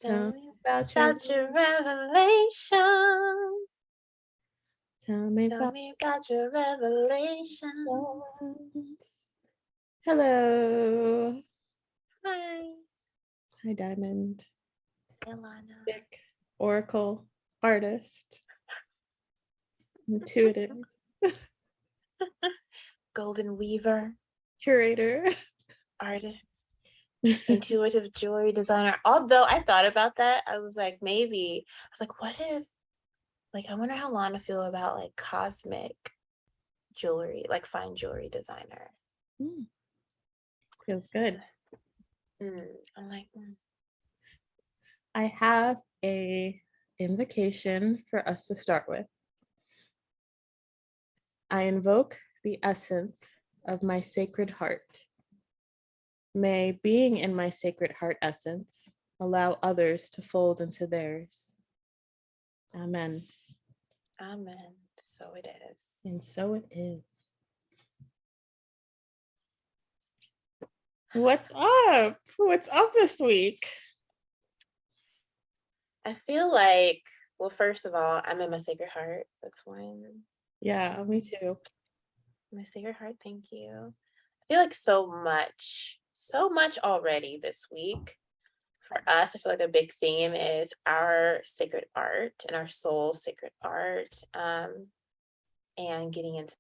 Tell me about your revelation. Tell me Tell about me about your revelation. ones. Hello. Hi, Hi, Diamond. Alanna. Dick, Oracle, artist, intuitive, Golden weaver, curator. artist, intuitive jewelry designer. Although I thought about that, I was like, maybe. I was like, what if, like, I wonder how Lana feel about like cosmic jewelry, like fine jewelry designer. Feels good. I'm like, I have a invocation for us to start with. I invoke the essence of my sacred heart. May being in my sacred heart essence allow others to fold into theirs. Amen. amen. So it is. And so it is. What's up? What's up this week? I feel like, well, first of all, I'm in my sacred heart. That's one. Yeah, me too. My sacred heart, thank you. I feel like so much already this week. For us, I feel like a big theme is our sacred art and our soul's sacred art. And getting into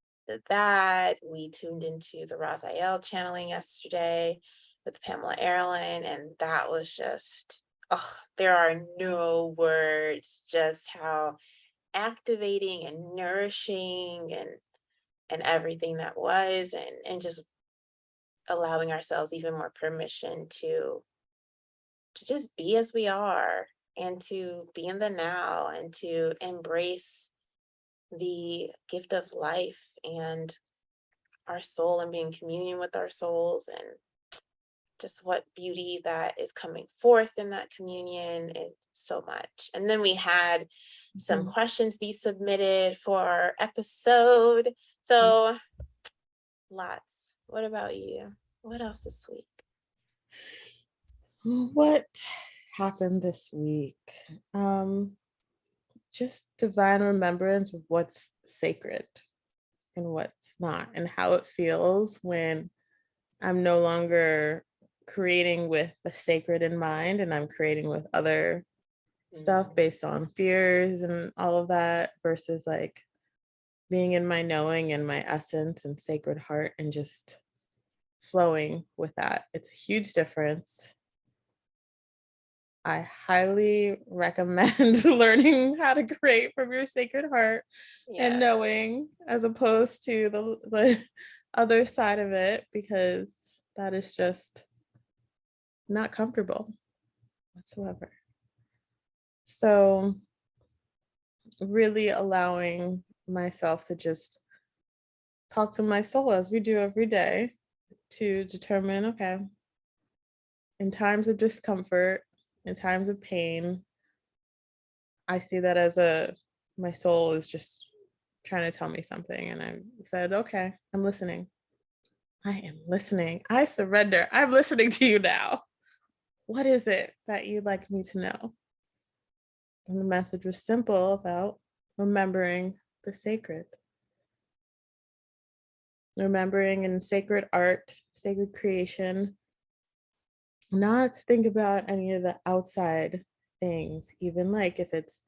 that, we tuned into the Raziel channeling yesterday with Pamela Erlin, and that was just, oh, there are no words, just how activating and nourishing and everything that was, and just allowing ourselves even more permission to just be as we are and to be in the now and to embrace the gift of life and our soul and be in communion with our souls, and just what beauty that is coming forth in that communion is so much. And then we had some questions be submitted for our episode. So lots. What about you? What else this week? What happened this week? Just divine remembrance of what's sacred and what's not, and how it feels when I'm no longer creating with the sacred in mind and I'm creating with other stuff based on fears and all of that, versus like being in my knowing and my essence and sacred heart and just flowing with that. It's a huge difference. I highly recommend learning how to create from your sacred heart and knowing, as opposed to the other side of it, because that is just not comfortable whatsoever. So really allowing myself to just talk to my soul, as we do every day, to determine, okay, in times of discomfort, in times of pain, I see that as my soul is just trying to tell me something. And I said, okay, I'm listening. I am listening. I surrender. I'm listening to you now. What is it that you'd like me to know? And the message was simple, about remembering the sacred. Remembering in sacred art, sacred creation, not to think about any of the outside things, even like if it's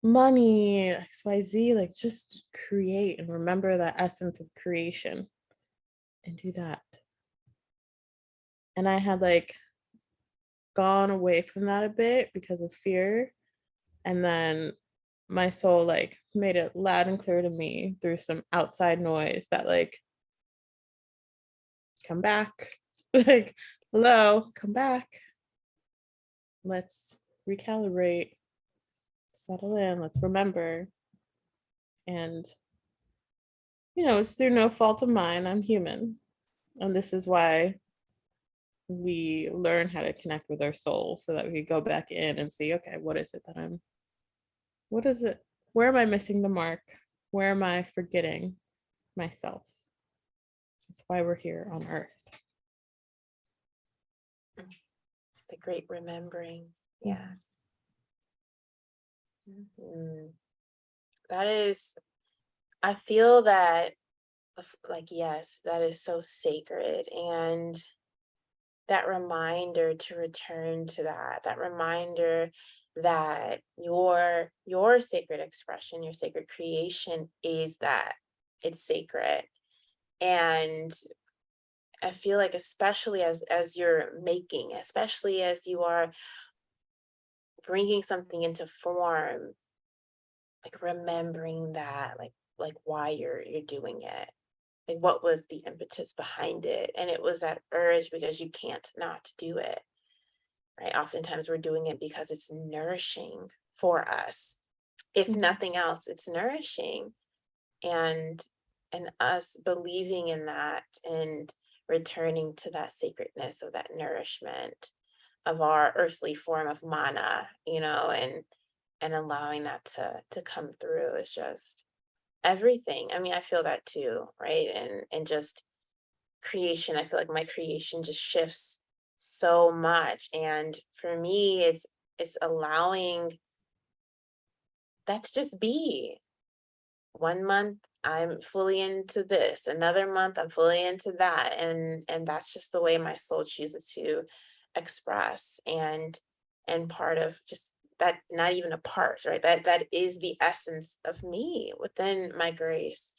money, XYZ, like just create and remember that essence of creation and do that. And I had like gone away from that a bit because of fear. And then my soul like made it loud and clear to me through some outside noise that like, come back, like, hello, come back. Let's recalibrate, settle in, let's remember. And, it's through no fault of mine. I'm human. And this is why we learn how to connect with our soul, so that we go back in and see, okay, what is it? Where am I missing the mark? Where am I forgetting myself? That's why we're here on earth. The great remembering. Yes. Mhm. That is, I feel that, like, yes, that is so sacred. And that reminder to return to that reminder that your sacred expression, your sacred creation is that it's sacred. And I feel like, especially as you're making, especially as you are bringing something into form, like remembering that, like why you're doing it, like what was the impetus behind it. And it was that urge because you can't not do it, right? Oftentimes we're doing it because it's nourishing for us. If Mhm. nothing else, it's nourishing. And and us believing in that and returning to that sacredness of that nourishment of our earthly form of mana, and allowing that to come through is just everything. I mean, I feel that too, right? And just creation, I feel like my creation just shifts so much. And for me, it's allowing that to just be. One month I'm fully into this, another month I'm fully into that. And that's just the way my soul chooses to express. And part of just that, not even a part, right? That is the essence of me within my grace.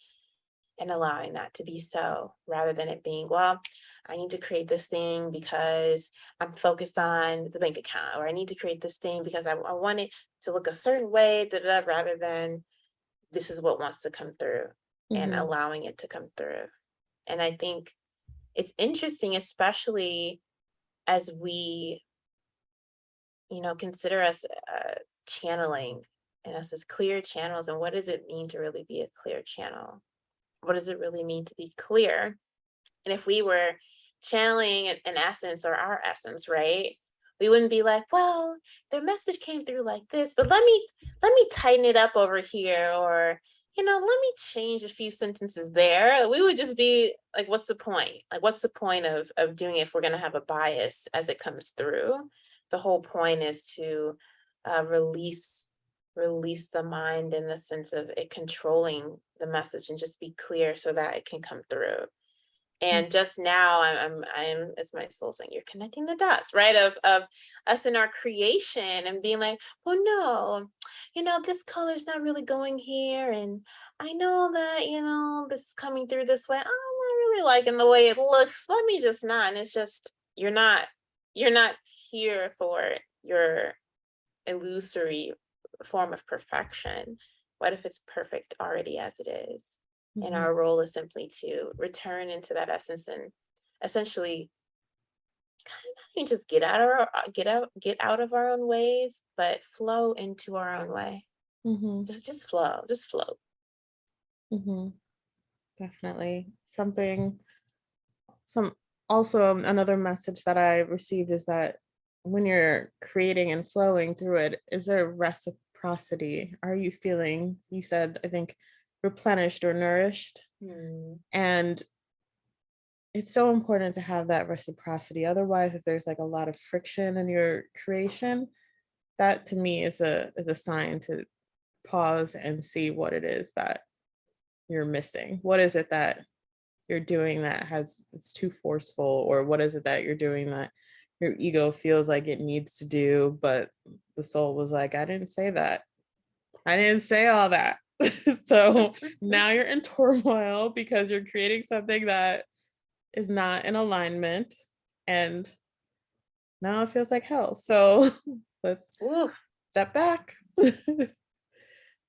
And allowing that to be so, rather than it being, well, I need to create this thing because I'm focused on the bank account, or I need to create this thing because I want it to look a certain way, da, da, da, rather than this is what wants to come through, and Mhm. allowing it to come through. And I think it's interesting, especially as we, consider us channeling, and us as clear channels. And what does it mean to really be a clear channel? What does it really mean to be clear? And if we were channeling an essence, or our essence, right? We wouldn't be like, well, their message came through like this, but let me tighten it up over here, or let me change a few sentences there. We would just be like, what's the point? Like, what's the point of doing it if we're gonna have a bias as it comes through? The whole point is to release the mind, in the sense of it controlling the message, and just be clear so that it can come through. Mm. And just now, it's my soul saying, you're connecting the dots, right? Of us in our creation, and being like, well, no, this color's not really going here. And I know that, this is coming through this way. I'm not really liking the way it looks. Let me just not. And it's just, you're not here for your illusory form of perfection. What if it's perfect already as it is? And Mhm. our role is simply to return into that essence, and essentially kind of just get out of our own ways, but flow into our own way. Mhm. Just flow, just flow. Mhm. Definitely. Some also another message that I received is that when you're creating and flowing through it, is there reciprocity? Are you feeling, you said, I think, replenished or nourished? Hmm. And it's so important to have that reciprocity. Otherwise, if there's like a lot of friction in your creation, that to me is a sign to pause and see what it is that you're missing. What is it that you're doing that has it's too forceful, or what is it that you're doing that your ego feels like it needs to do, but the soul was like, I didn't say that. I didn't say all that. So now you're in turmoil because you're creating something that is not in alignment, and now it feels like hell. So let's Oof. step back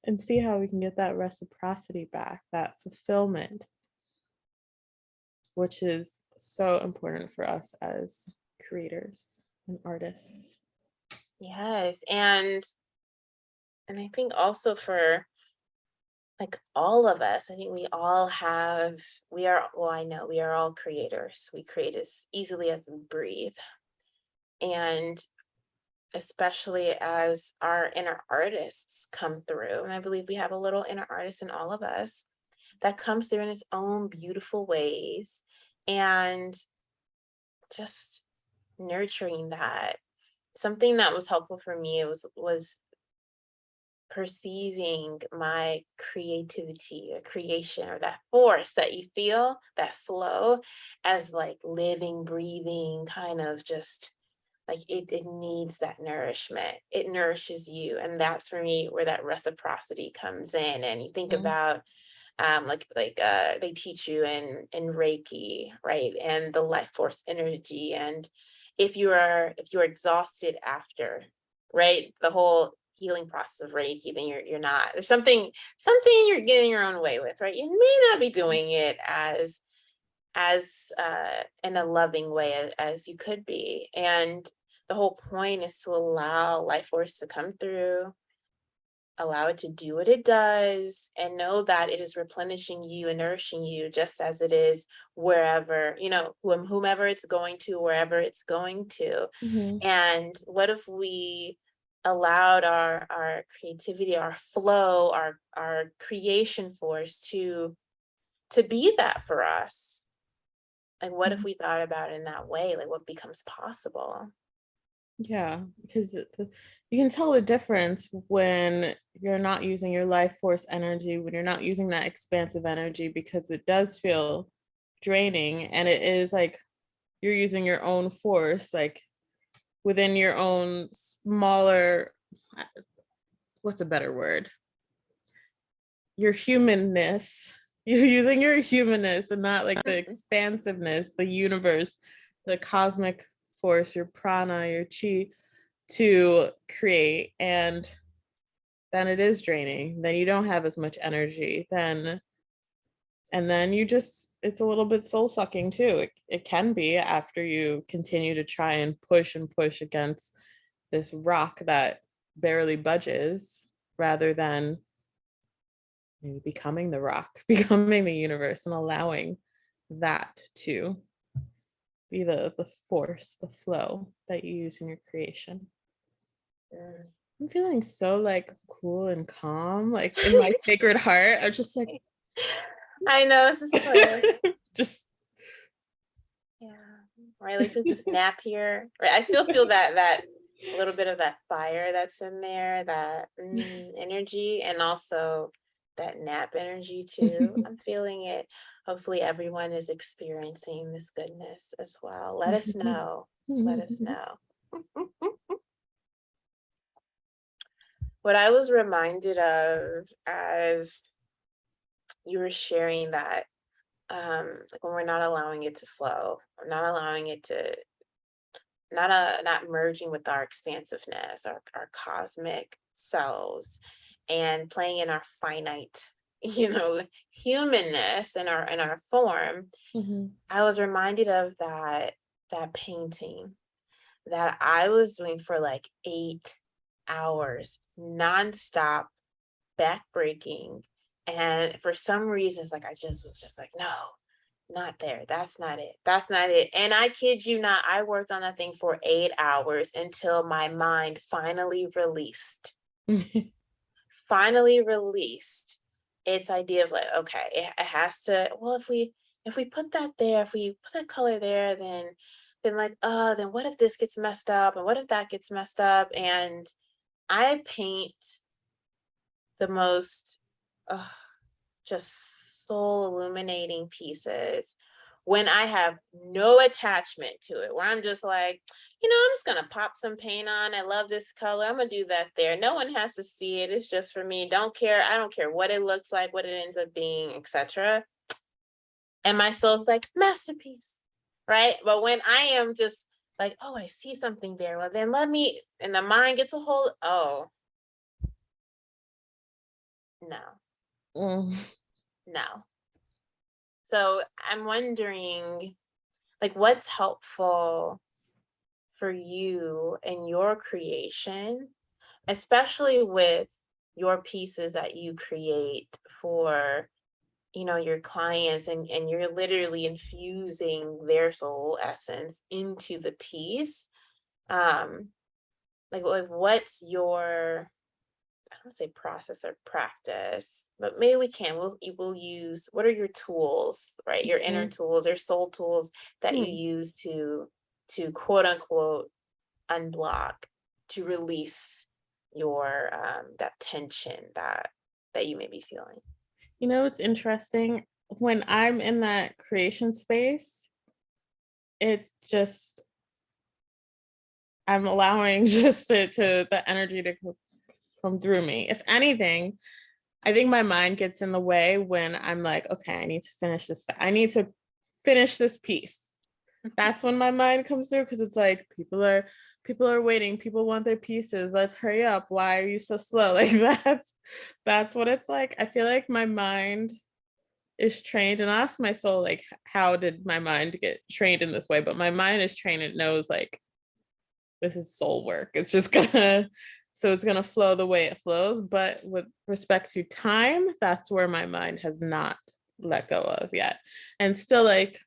and see how we can get that reciprocity back, that fulfillment, which is so important for us as creators and artists. Yes. And I think also for, like, all of us, I think I know we are all creators. We create as easily as we breathe. And especially as our inner artists come through, and I believe we have a little inner artist in all of us that comes through in its own beautiful ways. And just nurturing that, something that was helpful for me was perceiving my creativity or creation or that force that you feel, that flow, as like living, breathing, kind of just like it needs that nourishment. It nourishes you. And that's for me where that reciprocity comes in. And you think Mhm. about they teach you in Reiki, right? And the life force energy. And if you're exhausted after, right, the whole healing process of Reiki, then you're not. There's something you're getting your own way with, right? You may not be doing it as in a loving way as you could be. And the whole point is to allow life force to come through, allow it to do what it does, and know that it is replenishing you and nourishing you just as it is wherever, whomever it's going to, wherever it's going to. Mhm. And what if we allowed our creativity, our flow, our creation force to be that for us? Like, what if Mhm. we thought about it in that way? Like, what becomes possible? Yeah, because you can tell the difference when you're not using your life force energy, when you're not using that expansive energy, because it does feel draining, and it is like you're using your own force, like within your own smaller, uh, what's a better word? Your humanness. You're using your humanness and not like the expansiveness, the universe, the cosmic force, your prana, your chi to create. And then it is draining. Then you don't have as much energy. And then you just, it's a little bit soul sucking too. It can be after you continue to try and push against this rock that barely budges rather than maybe becoming the rock, becoming the universe, and allowing that to be the force, the flow that you use in your creation. Mm. I'm feeling so like cool and calm, like in my sacred heart. I'm just like, I know, it's just like, just yeah, right. Like we just nap here. Right. I still feel that a little bit of that fire that's in there, that energy, and also that nap energy too. I'm feeling it. Hopefully, everyone is experiencing this goodness as well. Let us know. Let us know. What I was reminded of as you were sharing that, like when we're not allowing it to flow, or not allowing it to not merging with our expansiveness, our cosmic selves, and playing in our finite, humanness in our form. Mhm. I was reminded of that painting that I was doing for like 8 hours nonstop, backbreaking. And for some reasons, like I just was just like, no, not there. That's not it. That's not it. And I kid you not, I worked on that thing for 8 hours until my mind finally released its idea of like, okay, it has to, well, if we put that there, if we put that color there, then like, then what if this gets messed up? And what if that gets messed up? And I paint the most uh, just soul illuminating pieces when I have no attachment to it, where I'm just like, I'm just gonna pop some paint on. I love this color. I'm gonna do that there. No one has to see it. It's just for me. Don't care. I don't care what it looks like, what it ends up being, etc. And my soul's like, masterpiece. Right. But when I am just like, oh, I see something there. Well, then let me, and the mind gets a hold, oh, no, Mm. no. So I'm wondering, like, what's helpful for you and your creation, especially with your pieces that you create for, your clients, and you're literally infusing their soul essence into the piece. Um, like what's your, I don't say process or practice, but maybe we'll use, what are your tools, right? Your inner Mhm. tools, your soul tools that you Hmm. use to quote unquote unblock, to release your that tension that you may be feeling? You know, it's interesting. When I'm in that creation space, it's just I'm allowing just to the energy to come through me. If anything, I think my mind gets in the way when I'm like, okay, I need to finish this. I need to finish this piece. That's when my mind comes through, because it's like people are waiting. People want their pieces. Let's hurry up. Why are you so slow? Like that's what it's like. I feel like my mind is trained, and I ask my soul, like, how did my mind get trained in this way? But my mind is trained. It knows, like, this is soul work. It's just gonna so it's gonna flow the way it flows. But with respect to time, that's where my mind has not let go of yet. And still, like,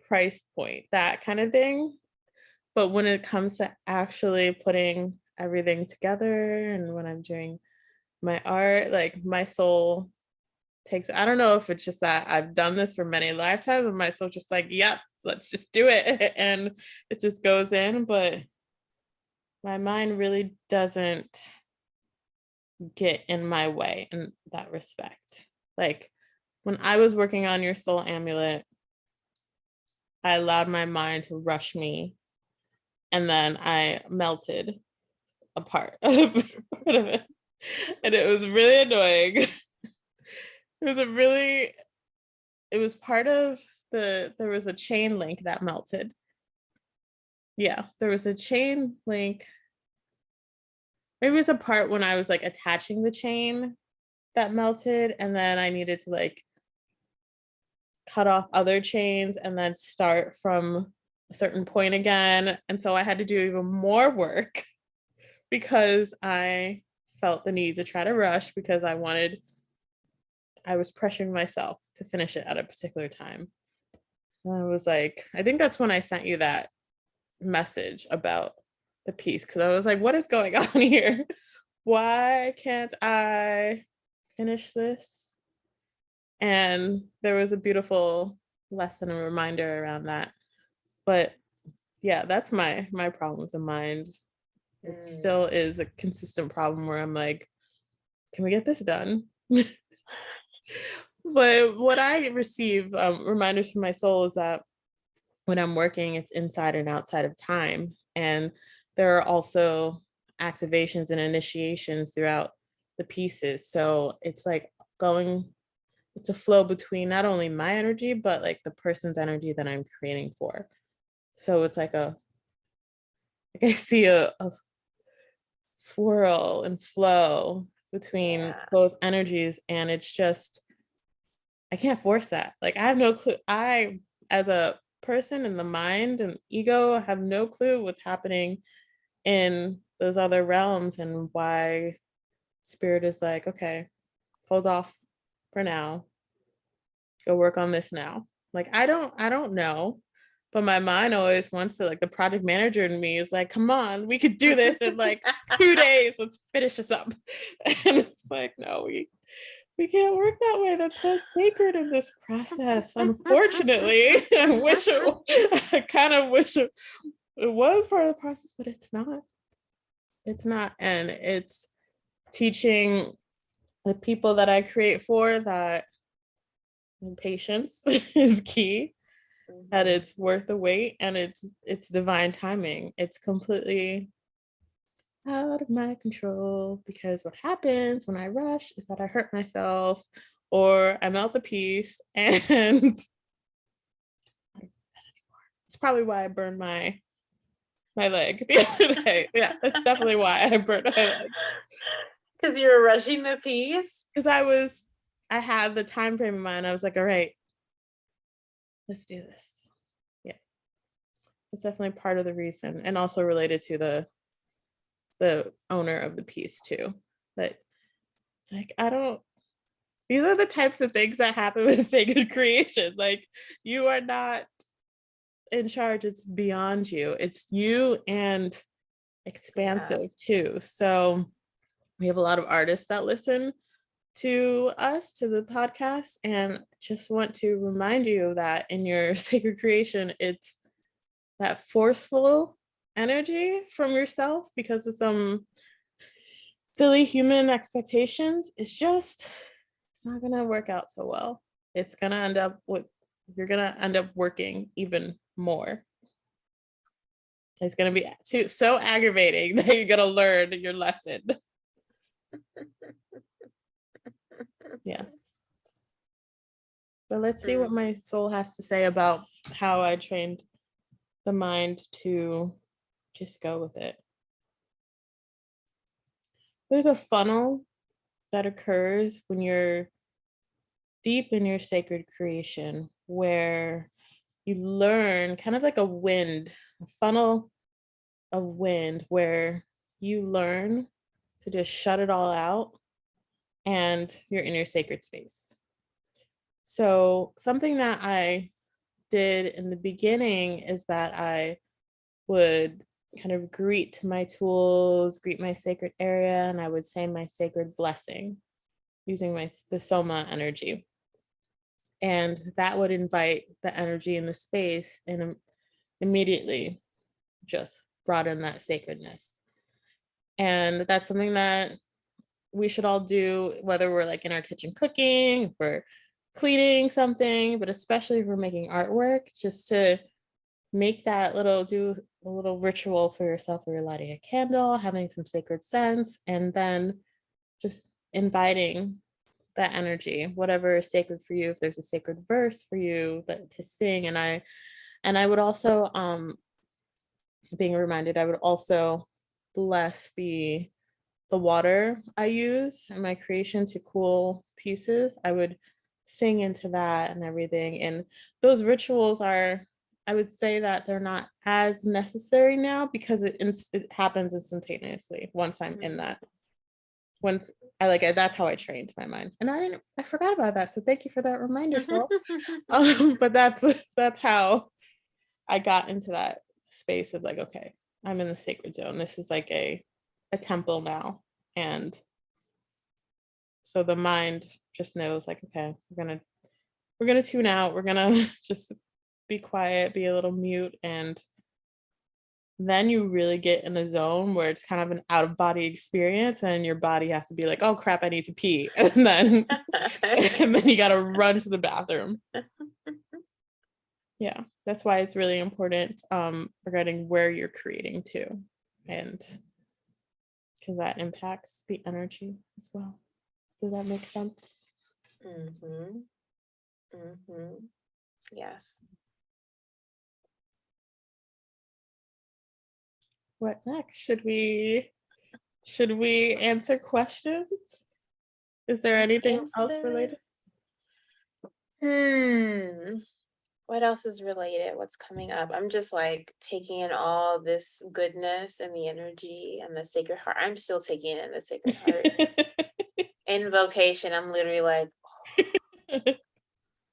price point, that kind of thing. But when it comes to actually putting everything together, and when I'm doing my art, like, my soul takes, I don't know if it's just that I've done this for many lifetimes and my soul just like, yep, let's just do it. And it just goes in. But my mind really doesn't get in my way in that respect. Like, when I was working on your soul amulet, I allowed my mind to rush me, and then I melted a part of it. And it was really annoying. It was part of there was a chain link that melted. Yeah, there was a chain link. Maybe it was a part when I was like attaching the chain that melted, and then I needed to like cut off other chains and then start from a certain point again. And so I had to do even more work because I felt the need to try to rush, because I was pressuring myself to finish it at a particular time. And I was like, I think that's when I sent you that message about the piece, because I was like, what is going on here? Why can't I finish this? And there was a beautiful lesson and reminder around that. But yeah, that's my problem with the mind. It still is a consistent problem where I'm like, can we get this done? But what I receive reminders from my soul is that when I'm working, it's inside and outside of time. And there are also activations and initiations throughout the pieces. So it's like it's a flow between not only my energy, but like the person's energy that I'm creating for. So it's like I see a swirl and flow between both energies. And it's just, I can't force that. Like, I have no clue. I, as a person in the mind and ego, have no clue what's happening in those other realms, and why spirit is like, okay, hold off for now. Go work on this now. Like, I don't know. But my mind always wants to, like, the project manager in me is like, come on, we could do this in like 2 days. Let's finish this up. And it's like, no, we can't work that way. That's so sacred in this process. Unfortunately, I kind of wish it was part of the process, but it's not. It's not. And it's teaching the people that I create for that patience is key, that it's worth the wait, and it's divine timing. It's completely out of my control, because what happens when I rush is that I hurt myself or I melt the piece, and it's probably why I burned my leg the other day. Yeah, that's definitely why I burned my leg. Because you were rushing the piece? Because I had the time frame in mind. I was like, all right, let's do this. Yeah, it's definitely part of the reason, and also related to the owner of the piece too. But it's like, these are the types of things that happen with sacred creation. Like, you are not in charge. It's beyond you. It's you, and expansive too. So we have a lot of artists that listen to us, to the podcast, and just want to remind you that in your sacred creation, it's that forceful energy from yourself because of some silly human expectations, it's not gonna work out so well. It's gonna end up with you're gonna end up working even more. It's gonna be so aggravating that you're gonna learn your lesson. Yes. But let's see what my soul has to say about how I trained the mind to just go with it. There's a funnel that occurs when you're deep in your sacred creation where you learn kind of like a funnel of wind where you learn to just shut it all out and you're in your sacred space. So something that I did in the beginning is that I would kind of greet my tools, greet my sacred area, and I would say my sacred blessing using the soma energy. And that would invite the energy in the space and immediately just brought in that sacredness. And that's something that we should all do, whether we're like in our kitchen cooking, if we're cleaning something, but especially if we're making artwork, just to make that do a little ritual for yourself where you're lighting a candle, having some sacred scents, and then just inviting that energy, whatever is sacred for you. If there's a sacred verse for you to sing, and I would also being reminded, I would also bless the water I use in my creation to cool pieces. I would sing into that and everything. And those rituals are, I would say that they're not as necessary now because it happens instantaneously once I'm in that. Once that's how I trained my mind. And I forgot about that. So thank you for that reminder, Sol. But that's how I got into that space of like, okay, I'm in the sacred zone. This is like a temple now. And so the mind just knows like, okay, we're gonna tune out. We're gonna just be quiet, be a little mute, and then you really get in a zone where it's kind of an out of body experience and your body has to be like, oh crap, I need to pee. And then you gotta run to the bathroom. Yeah, that's why it's really important regarding where you're creating too. And because that impacts the energy as well. Does that make sense? Yes. What next? Should we answer questions? Is there anything else related? What else is related? What's coming up? I'm just like taking in all this goodness and the energy and the sacred heart. I'm still taking in the sacred heart. Invocation. I'm literally like, let me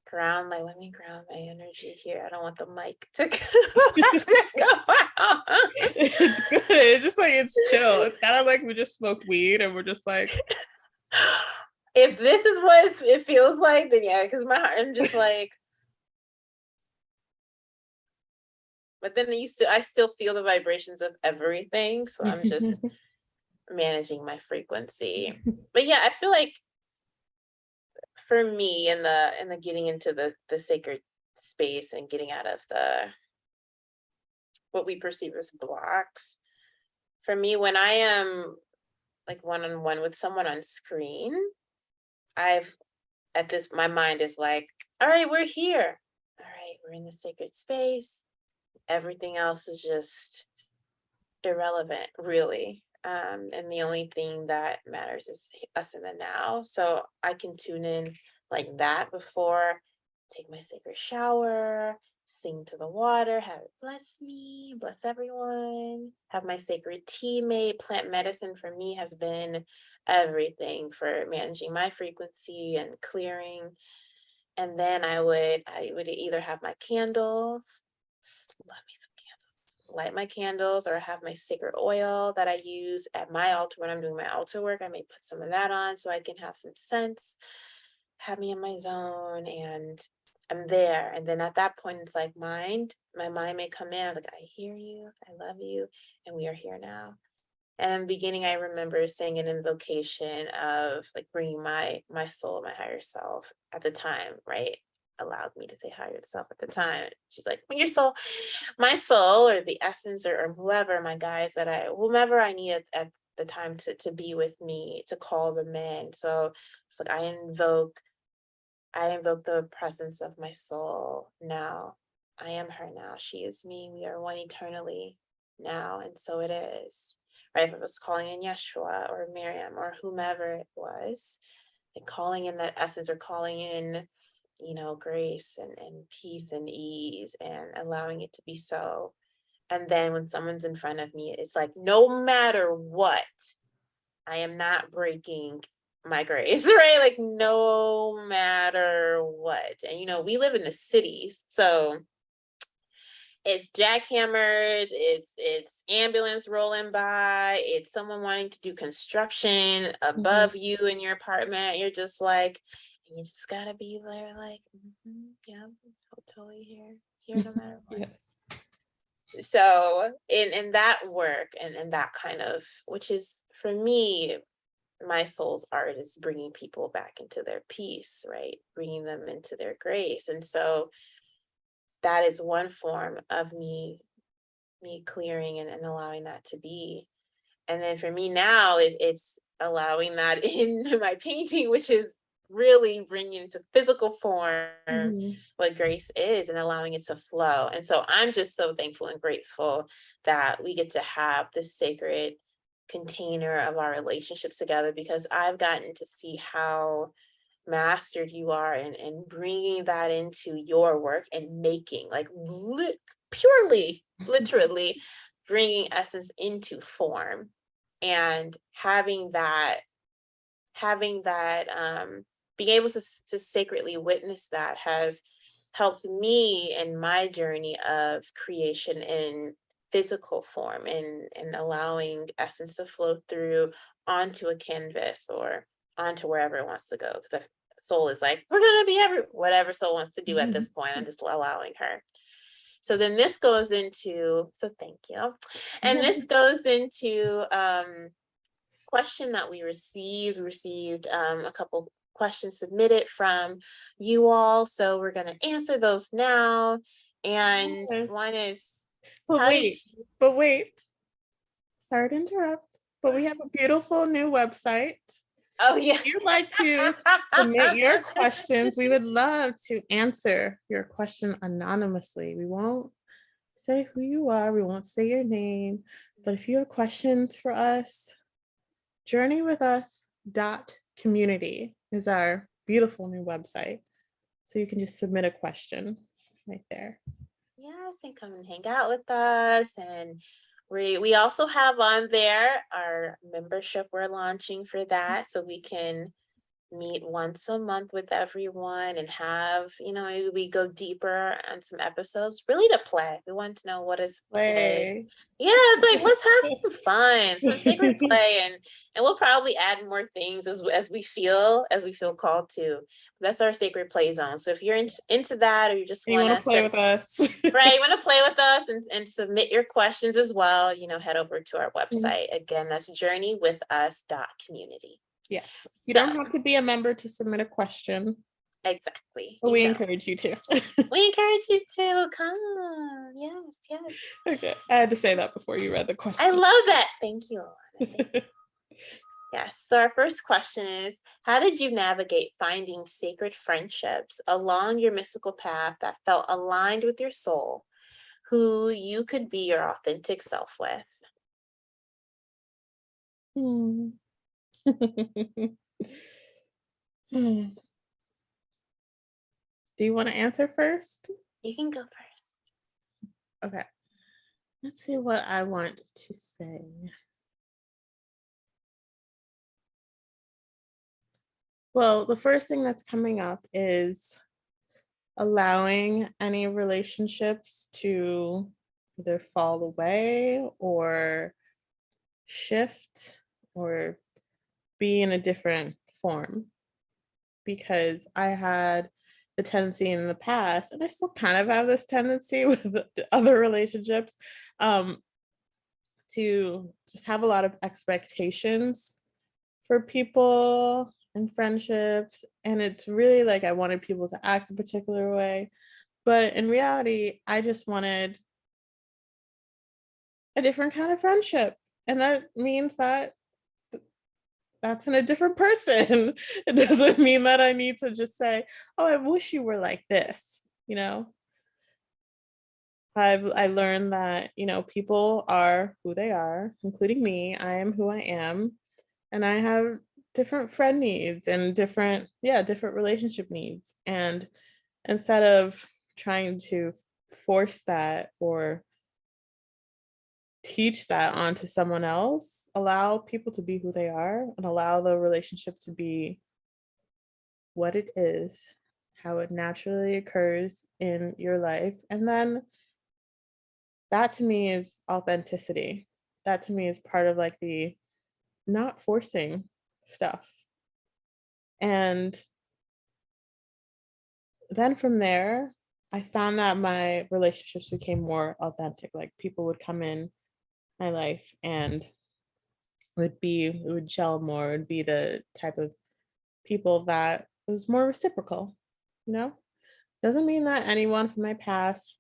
ground my energy here. I don't want the mic to go out. It's good. It's just like, it's chill. It's kind of like we just smoked weed and we're just like, if this is what it feels like, then yeah, because I'm just like, but then I still feel the vibrations of everything. So I'm just managing my frequency. But yeah, I feel like for me in the getting into the sacred space and getting out of what we perceive as blocks, for me, when I am like one-on-one with someone on screen, my mind is like, all right, we're here. All right, we're in the sacred space. Everything else is just irrelevant, really. And the only thing that matters is us in the now. So I can tune in like that before, take my sacred shower, sing to the water, have it bless me, bless everyone, have my sacred tea made. Plant medicine for me has been everything for managing my frequency and clearing. And then I would either have my candles, love me some candles, light my candles, or have my sacred oil that I use at my altar when I'm doing my altar work. I may put some of that on so I can have some scents, have me in my zone. And I'm there. And then at that point, it's like my mind may come in. I'm like, I hear you, I love you, and we are here now. And in the beginning, I remember saying an invocation of like bringing my soul, my higher self at the time, right? Allowed me to say higher self at the time. She's like, when your soul, my soul, or the essence, or whoever, my guys whomever I need at the time to be with me, to call them in. So it's like I invoke the presence of my soul now. I am her now. She is me. We are one eternally now. And so it is. Right? If it was calling in Yeshua or Miriam or whomever it was, and calling in that essence, or calling in, grace and peace and ease, and allowing it to be so. And then when someone's in front of me, it's like, no matter what, I am not breaking my grace, right? Like, no matter what. And we live in the cities, so it's jackhammers, it's ambulance rolling by, it's someone wanting to do construction above you in your apartment. You're just like, you just gotta be there, like, yeah, I'm totally here no matter what. Yes. So in that work, and that kind of, which is for me, my soul's art is bringing people back into their peace, right? Bringing them into their grace. And so that is one form of me clearing and allowing that to be. And then for me now, it's allowing that in my painting, which is really bringing into physical form what grace is, and allowing it to flow. And so I'm just so thankful and grateful that we get to have this sacred container of our relationship together, because I've gotten to see how mastered you are in bringing that into your work and making, like, purely, literally bringing essence into form, and having that being able to sacredly witness that has helped me in my journey of creation in physical form, and allowing essence to flow through onto a canvas or onto wherever it wants to go, because the soul is like, we're gonna be whatever soul wants to do at this point. I'm just allowing her. So then this goes into, so thank you. And this goes into question that we received a couple questions submitted from you all, so we're going to answer those now. And one is, but wait, sorry to interrupt, but we have a beautiful new website. Oh yeah. If you'd like to submit your questions, we would love to answer your question anonymously. We won't say who you are, we won't say your name, but if you have questions for us, journeywithus.community is our beautiful new website. So you can just submit a question right there. Yes, and come and hang out with us. And we also have on there our membership we're launching for that, so we can meet once a month with everyone and have, maybe we go deeper on some episodes, really to play. We want to know, what is play? Yeah, it's like, let's have some fun, some sacred play, and we'll probably add more things as we feel called to. That's our sacred play zone. So if you're into that, or you just want to play with us, right, you want to play with us and submit your questions as well, head over to our website. Again, that's journeywithus.community. Yes. You don't have to be a member to submit a question. Exactly. But we encourage you to. We encourage you to come. Yes. Okay. I had to say that before you read the question. I love that. Thank you, Alanna. Yes. So our first question is, how did you navigate finding sacred friendships along your mystical path that felt aligned with your soul, who you could be your authentic self with? Do you want to answer first? You can go first. Okay. Let's see what I want to say. Well, the first thing that's coming up is allowing any relationships to either fall away or shift or be in a different form. Because I had the tendency in the past, and I still kind of have this tendency with other relationships, to just have a lot of expectations for people and friendships. And it's really like I wanted people to act a particular way. But in reality, I just wanted a different kind of friendship. And that means that that's in a different person. It doesn't mean that I need to just say, oh, I wish you were like this, you know? I learned that, people are who they are, including me. I am who I am, and I have different friend needs and different relationship needs. And instead of trying to force that or teach that onto someone else, allow people to be who they are and allow the relationship to be what it is, how it naturally occurs in your life. And then that to me is authenticity. That to me is part of like the not forcing stuff. And then from there, I found that my relationships became more authentic. Like people would come in my life and it would gel more. It would be the type of people that was more reciprocal, you know? Doesn't mean that anyone from my past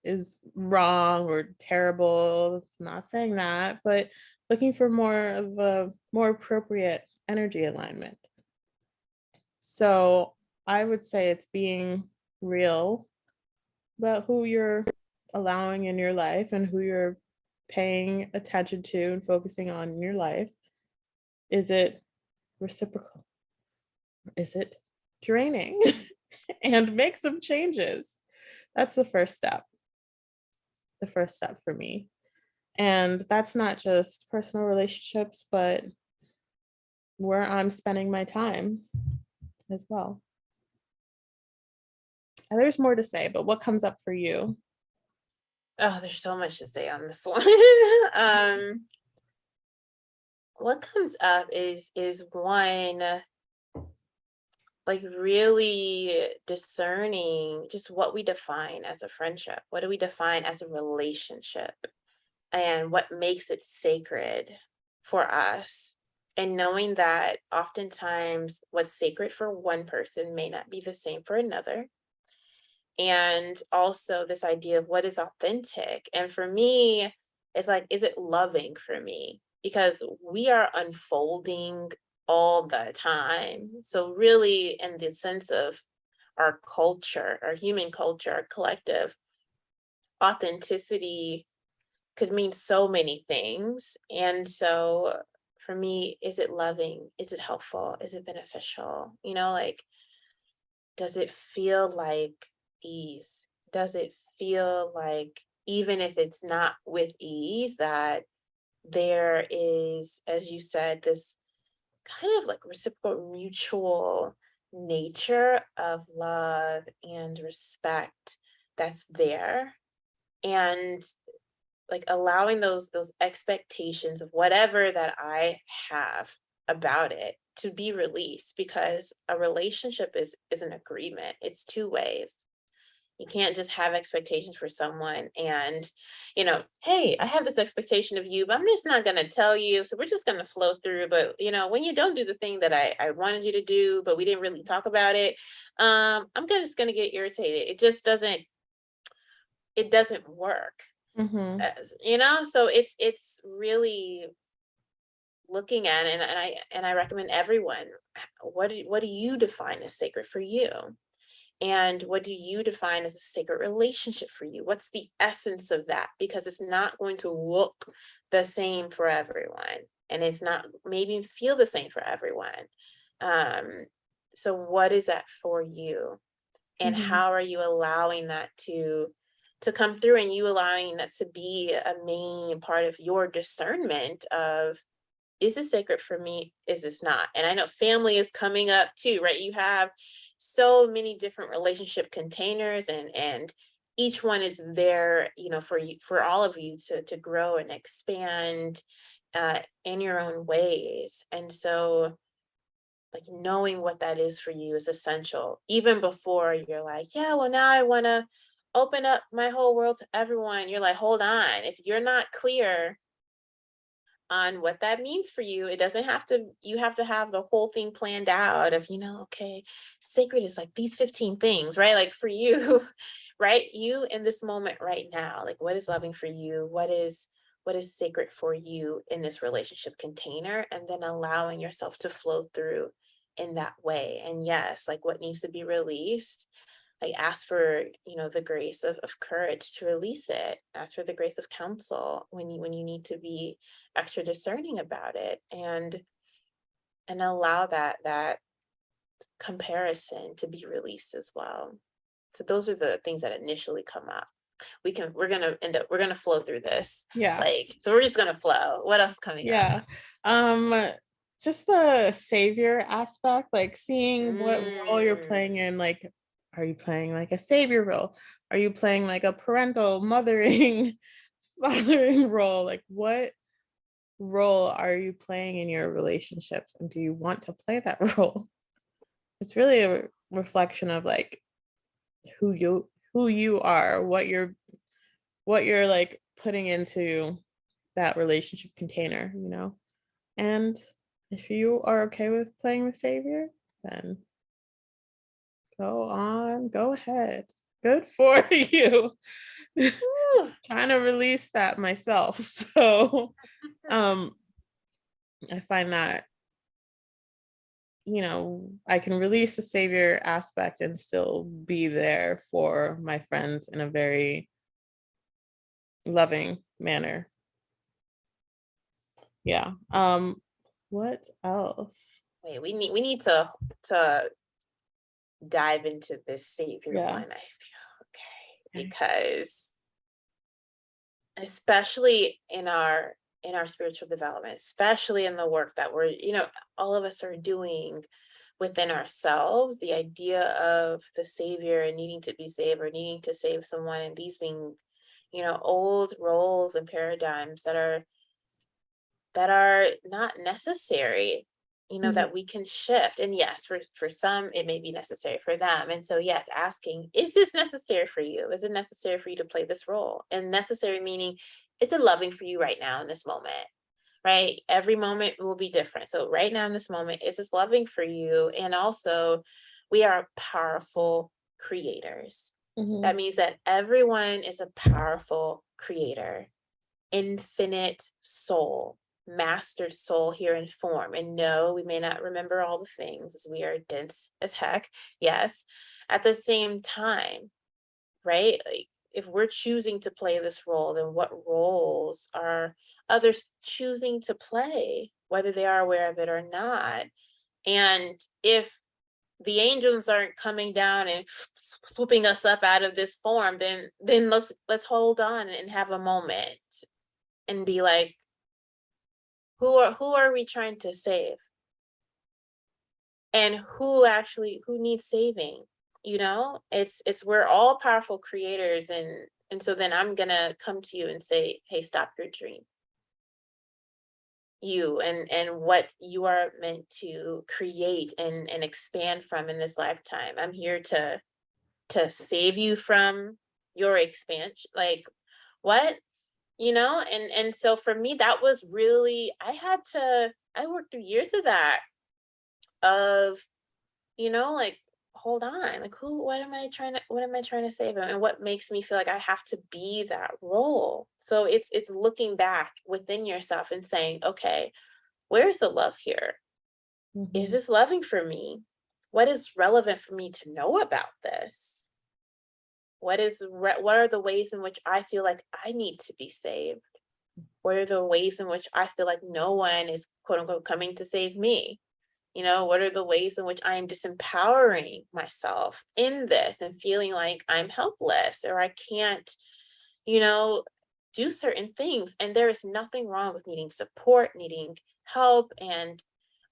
is wrong or terrible. It's not saying that, but looking for more of a more appropriate energy alignment. So I would say it's being real about who you're allowing in your life and who you're paying attention to and focusing on in your life. Is it reciprocal? Is it draining? And make some changes. That's the first step. The first step for me. And that's not just personal relationships, but where I'm spending my time as well. And there's more to say, but what comes up for you? Oh, there's so much to say on this one. What comes up is one, like really discerning just what we define as a friendship. What do we define as a relationship? And what makes it sacred for us? And knowing that oftentimes what's sacred for one person may not be the same for another. And also this idea of what is authentic. And for me, it's like, is it loving for me? Because we are unfolding all the time. So, really, in the sense of our culture, our human culture, our collective, authenticity could mean so many things. And so, for me, is it loving? Is it helpful? Is it beneficial? Like, does it feel like ease? Does it feel like, even if it's not with ease, that there is, as you said, this kind of like reciprocal, mutual nature of love and respect that's there? And like allowing those expectations of whatever that I have about it to be released, because a relationship is an agreement. It's two ways. You can't just have expectations for someone and, hey, I have this expectation of you, but I'm just not going to tell you. So we're just going to flow through. But, when you don't do the thing that I wanted you to do, but we didn't really talk about it, just going to get irritated. It doesn't work. Mm-hmm. So it's really looking at it, and I recommend everyone, what do you define as sacred for you? And what do you define as a sacred relationship for you? What's the essence of that? Because it's not going to look the same for everyone, and it's not maybe feel the same for everyone. So what is that for you? And Mm-hmm. how are you allowing that to come through, and you allowing that to be a main part of your discernment of, is this sacred for me? Is this not? And I know family is coming up too, right? You have so many different relationship containers, and each one is there, for you, for all of you to grow and expand in your own ways. And so like knowing what that is for you is essential, even before you're like, yeah, well, now I want to open up my whole world to everyone. You're like, hold on. If you're not clear on what that means for you, it doesn't have to, you have to have the whole thing planned out of, okay, sacred is like these 15 things, right? Like for you, right? You in this moment right now, like what is loving for you? What is sacred for you in this relationship container? And then allowing yourself to flow through in that way. And yes, like what needs to be released, like ask for, the grace of courage to release it. Ask for the grace of counsel when you need to be extra discerning about it, and allow that comparison to be released as well. So those are the things that initially come up. We're gonna flow through this. Yeah. So we're just gonna flow. What else is coming up? Just the savior aspect, like seeing what role you're playing Mm. in. Like, are you playing like a savior role? Are you playing like a parental mothering fathering role? Like, what role are you playing in your relationships, and do you want to play that role? It's really a reflection of like who you are, what you're like putting into that relationship container, and if you are okay with playing the savior, then go ahead, good for you. Trying to release that myself, so I find that I can release the savior aspect and still be there for my friends in a very loving manner. Yeah. What else? Wait, we need to dive into this savior Yeah. one, I feel. Okay. Because especially in our spiritual development, especially in the work that we're, all of us are doing within ourselves, the idea of the savior and needing to be saved or needing to save someone, and these being, old roles and paradigms that are not necessary, Mhm. that we can shift. And yes, for some it may be necessary for them. And so yes, asking, is this necessary for you? Is it necessary for you to play this role? And necessary meaning, is it loving for you right now in this moment? Right? Every moment will be different. So right now in this moment, is this loving for you? And also, we are powerful creators. That Mhm. means that everyone is a powerful creator, infinite soul, master soul here in form. And no, we may not remember all the things. We are dense as heck. Yes. At the same time, right? Like, if we're choosing to play this role, then what roles are others choosing to play, whether they are aware of it or not? And if the angels aren't coming down and swooping us up out of this form, then let's hold on and have a moment and be like, who are we trying to save, and who needs saving? It's we're all powerful creators, and so then I'm gonna come to you and say, hey, stop your dream, you and what you are meant to create and expand from in this lifetime. I'm here to save you from your expansion. Like, what? And so for me, that was really, I worked through years of that, of, like, hold on, like, what am I trying to save him, and what makes me feel like I have to be that role? So it's looking back within yourself and saying, okay, where's the love here? Is Mhm. this loving for me? What is relevant for me to know about this? What are the ways in which I feel like I need to be saved? What are the ways in which I feel like no one is, quote unquote, coming to save me? What are the ways in which I am disempowering myself in this and feeling like I'm helpless or I can't, you know, do certain things? And there is nothing wrong with needing support, needing help. And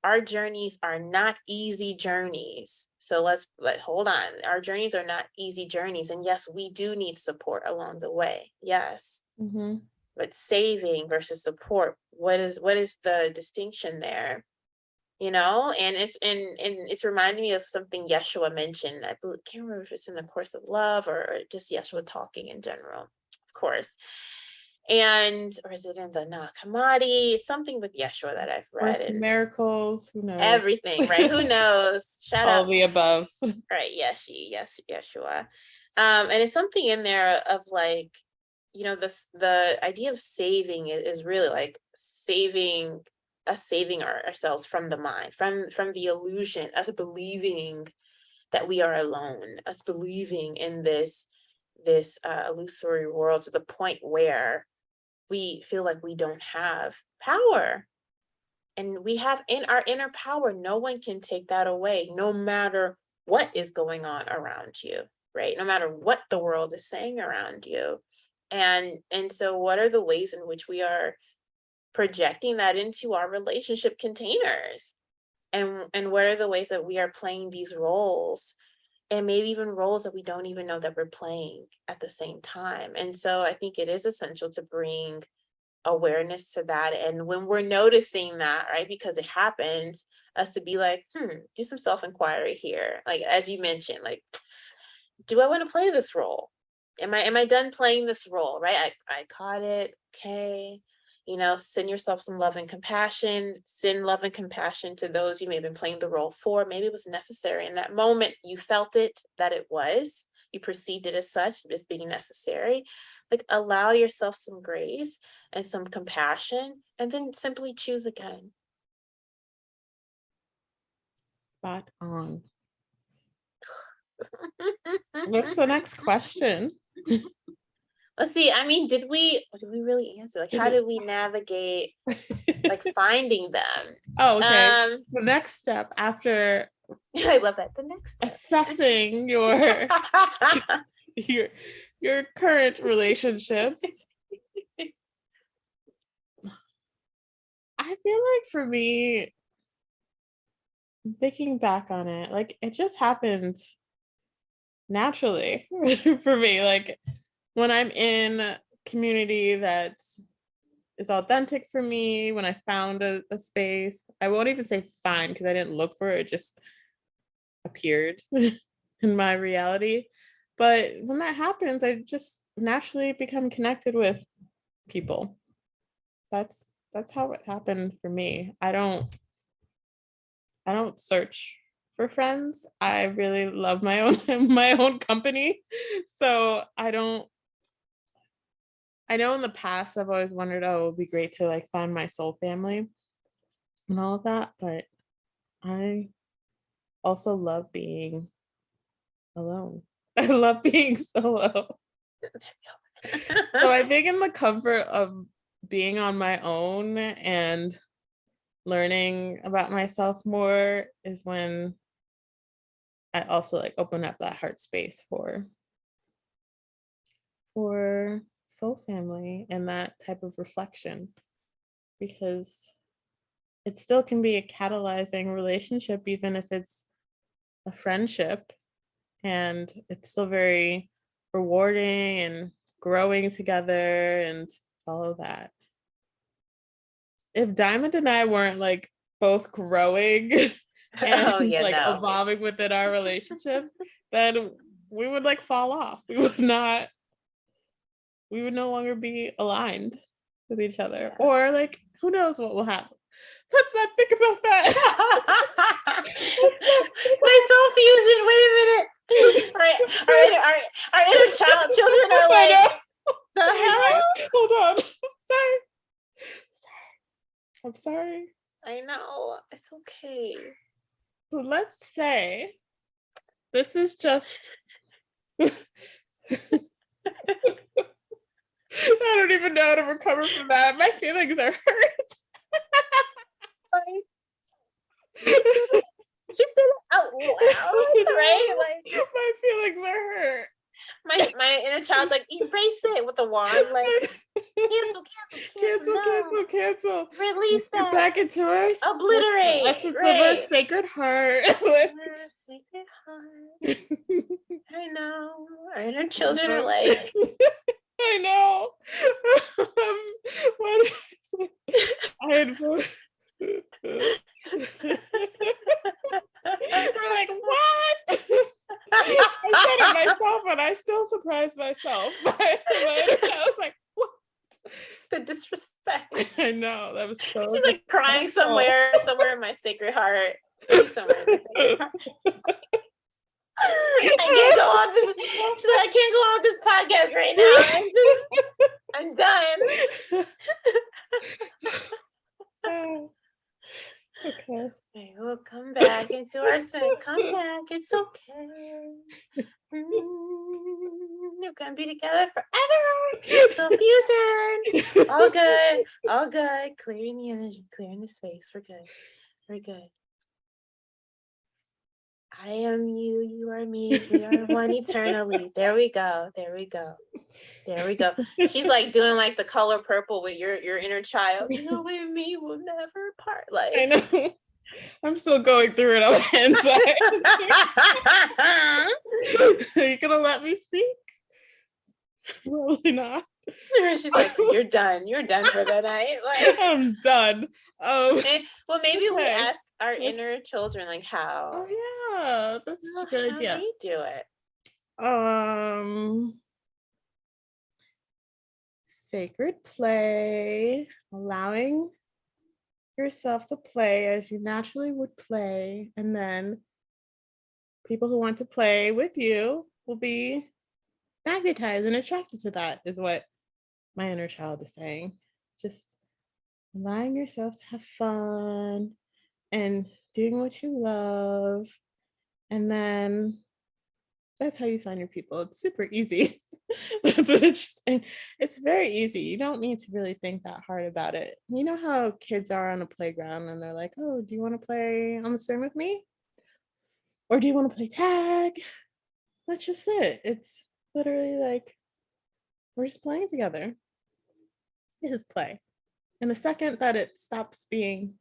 our journeys are not easy journeys. So let hold on. Our journeys are not easy journeys. And yes, we do need support along the way. Yes. Mhm. But saving versus support, what is the distinction there? and it's reminding me of something Yeshua mentioned. Can't remember if it's in the Course of Love or just Yeshua talking in general, of course. Or is it in the Nag Hammadi? It's something with Yeshua that I've read. Course in Miracles, who knows? Everything, right? Who knows? Shout All out the above. Right, Yeshua. And it's something in there of like, the idea of saving is really like saving ourselves from the mind, from the illusion, us believing that we are alone, us believing in this illusory world to the point where we feel like we don't have power. And we have in our inner power. No one can take that away, no matter what is going on around you, right? No matter what the world is saying around you. And so what are the ways in which we are projecting that into our relationship containers? And what are the ways that we are playing these roles, and maybe even roles that we don't even know that we're playing at the same time? And so I think it is essential to bring awareness to that. And when we're noticing that, right, because it happens, us to be like, do some self-inquiry here. Like, as you mentioned, like, do I want to play this role? Am I done playing this role? Right? I caught it. Okay. Send yourself some love and compassion. Send love and compassion to those you may have been playing the role for. Maybe it was necessary in that moment. You felt it, that it was. You perceived it as such, as being necessary. Like, allow yourself some grace and some compassion, and then simply choose again. Spot on. What's the next question? Let's see. I mean, did we really answer? Like, how did we navigate like finding them? Oh, okay. The next step after I love that. The next step. Assessing your your current relationships. I feel like for me, thinking back on it, like it just happens naturally for me. Like when I'm in community that is authentic for me, when I found a space, I won't even say find because I didn't look for it, it just appeared in my reality. But when that happens, I just naturally become connected with people. That's how it happened for me. I don't search for friends. I really love my own company. So I know in the past I've always wondered, oh, it would be great to like find my soul family and all of that, but I also love being alone. I love being solo. So I think in the comfort of being on my own and learning about myself more is when I also like open up that heart space for soul family and that type of reflection, because it still can be a catalyzing relationship even if it's a friendship, and it's still very rewarding and growing together and all of that. If Diamond and I weren't like both growing and evolving within our relationship, then we would like fall off. We would no longer be aligned with each other. Or like, who knows what will happen. Let's not think about that. My soul fusion. Wait a minute. Our inner children are like, the hell? Hold on. Sorry. I'm sorry. I know. It's okay. So let's say this is just I don't even know how to recover from that. My feelings are hurt. You feel it out loud, right? Like, my feelings are hurt. My inner child's like, erase it with a wand, like cancel. Release that. Get back into our obliterate. The essence of our Sacred Heart. Sacred Heart. I know. Our inner children are like, I know. We're like, what? I said it myself, and I still surprised myself. But I was like, what? The disrespect. I know, that was so. She's like crying somewhere in my Sacred Heart. Maybe somewhere in the Sacred Heart. I can't go on this. She's like, I can't go on this podcast right now. I'm done. Okay. Okay, we'll come back into our sin. Come back. It's okay. We're gonna be together forever. So fusion. All good. All good. Clearing the energy. Clearing the space. We're good. We're good. I am you, you are me, we are one eternally. There we go. There we go. There we go. She's like doing like the color purple with your inner child. You and me will never part. Like I know. I'm still going through it on the inside. Are you gonna let me speak? Probably not. She's like, you're done. You're done for the night. Like I'm done. well, maybe we okay. ask our inner children like how. Oh yeah, that's a good idea. How they do it. Sacred play, allowing yourself to play as you naturally would play, and then people who want to play with you will be magnetized and attracted to that, is what my inner child is saying. Just allowing yourself to have fun and doing what you love, and then that's how you find your people. It's super easy. That's what it's saying. It's very easy. You don't need to really think that hard about it. You know how kids are on a playground and they're like, oh, do you want to play on the swing with me? Or do you want to play tag? That's just it. It's literally like, we're just playing together. This is play. And the second that it stops being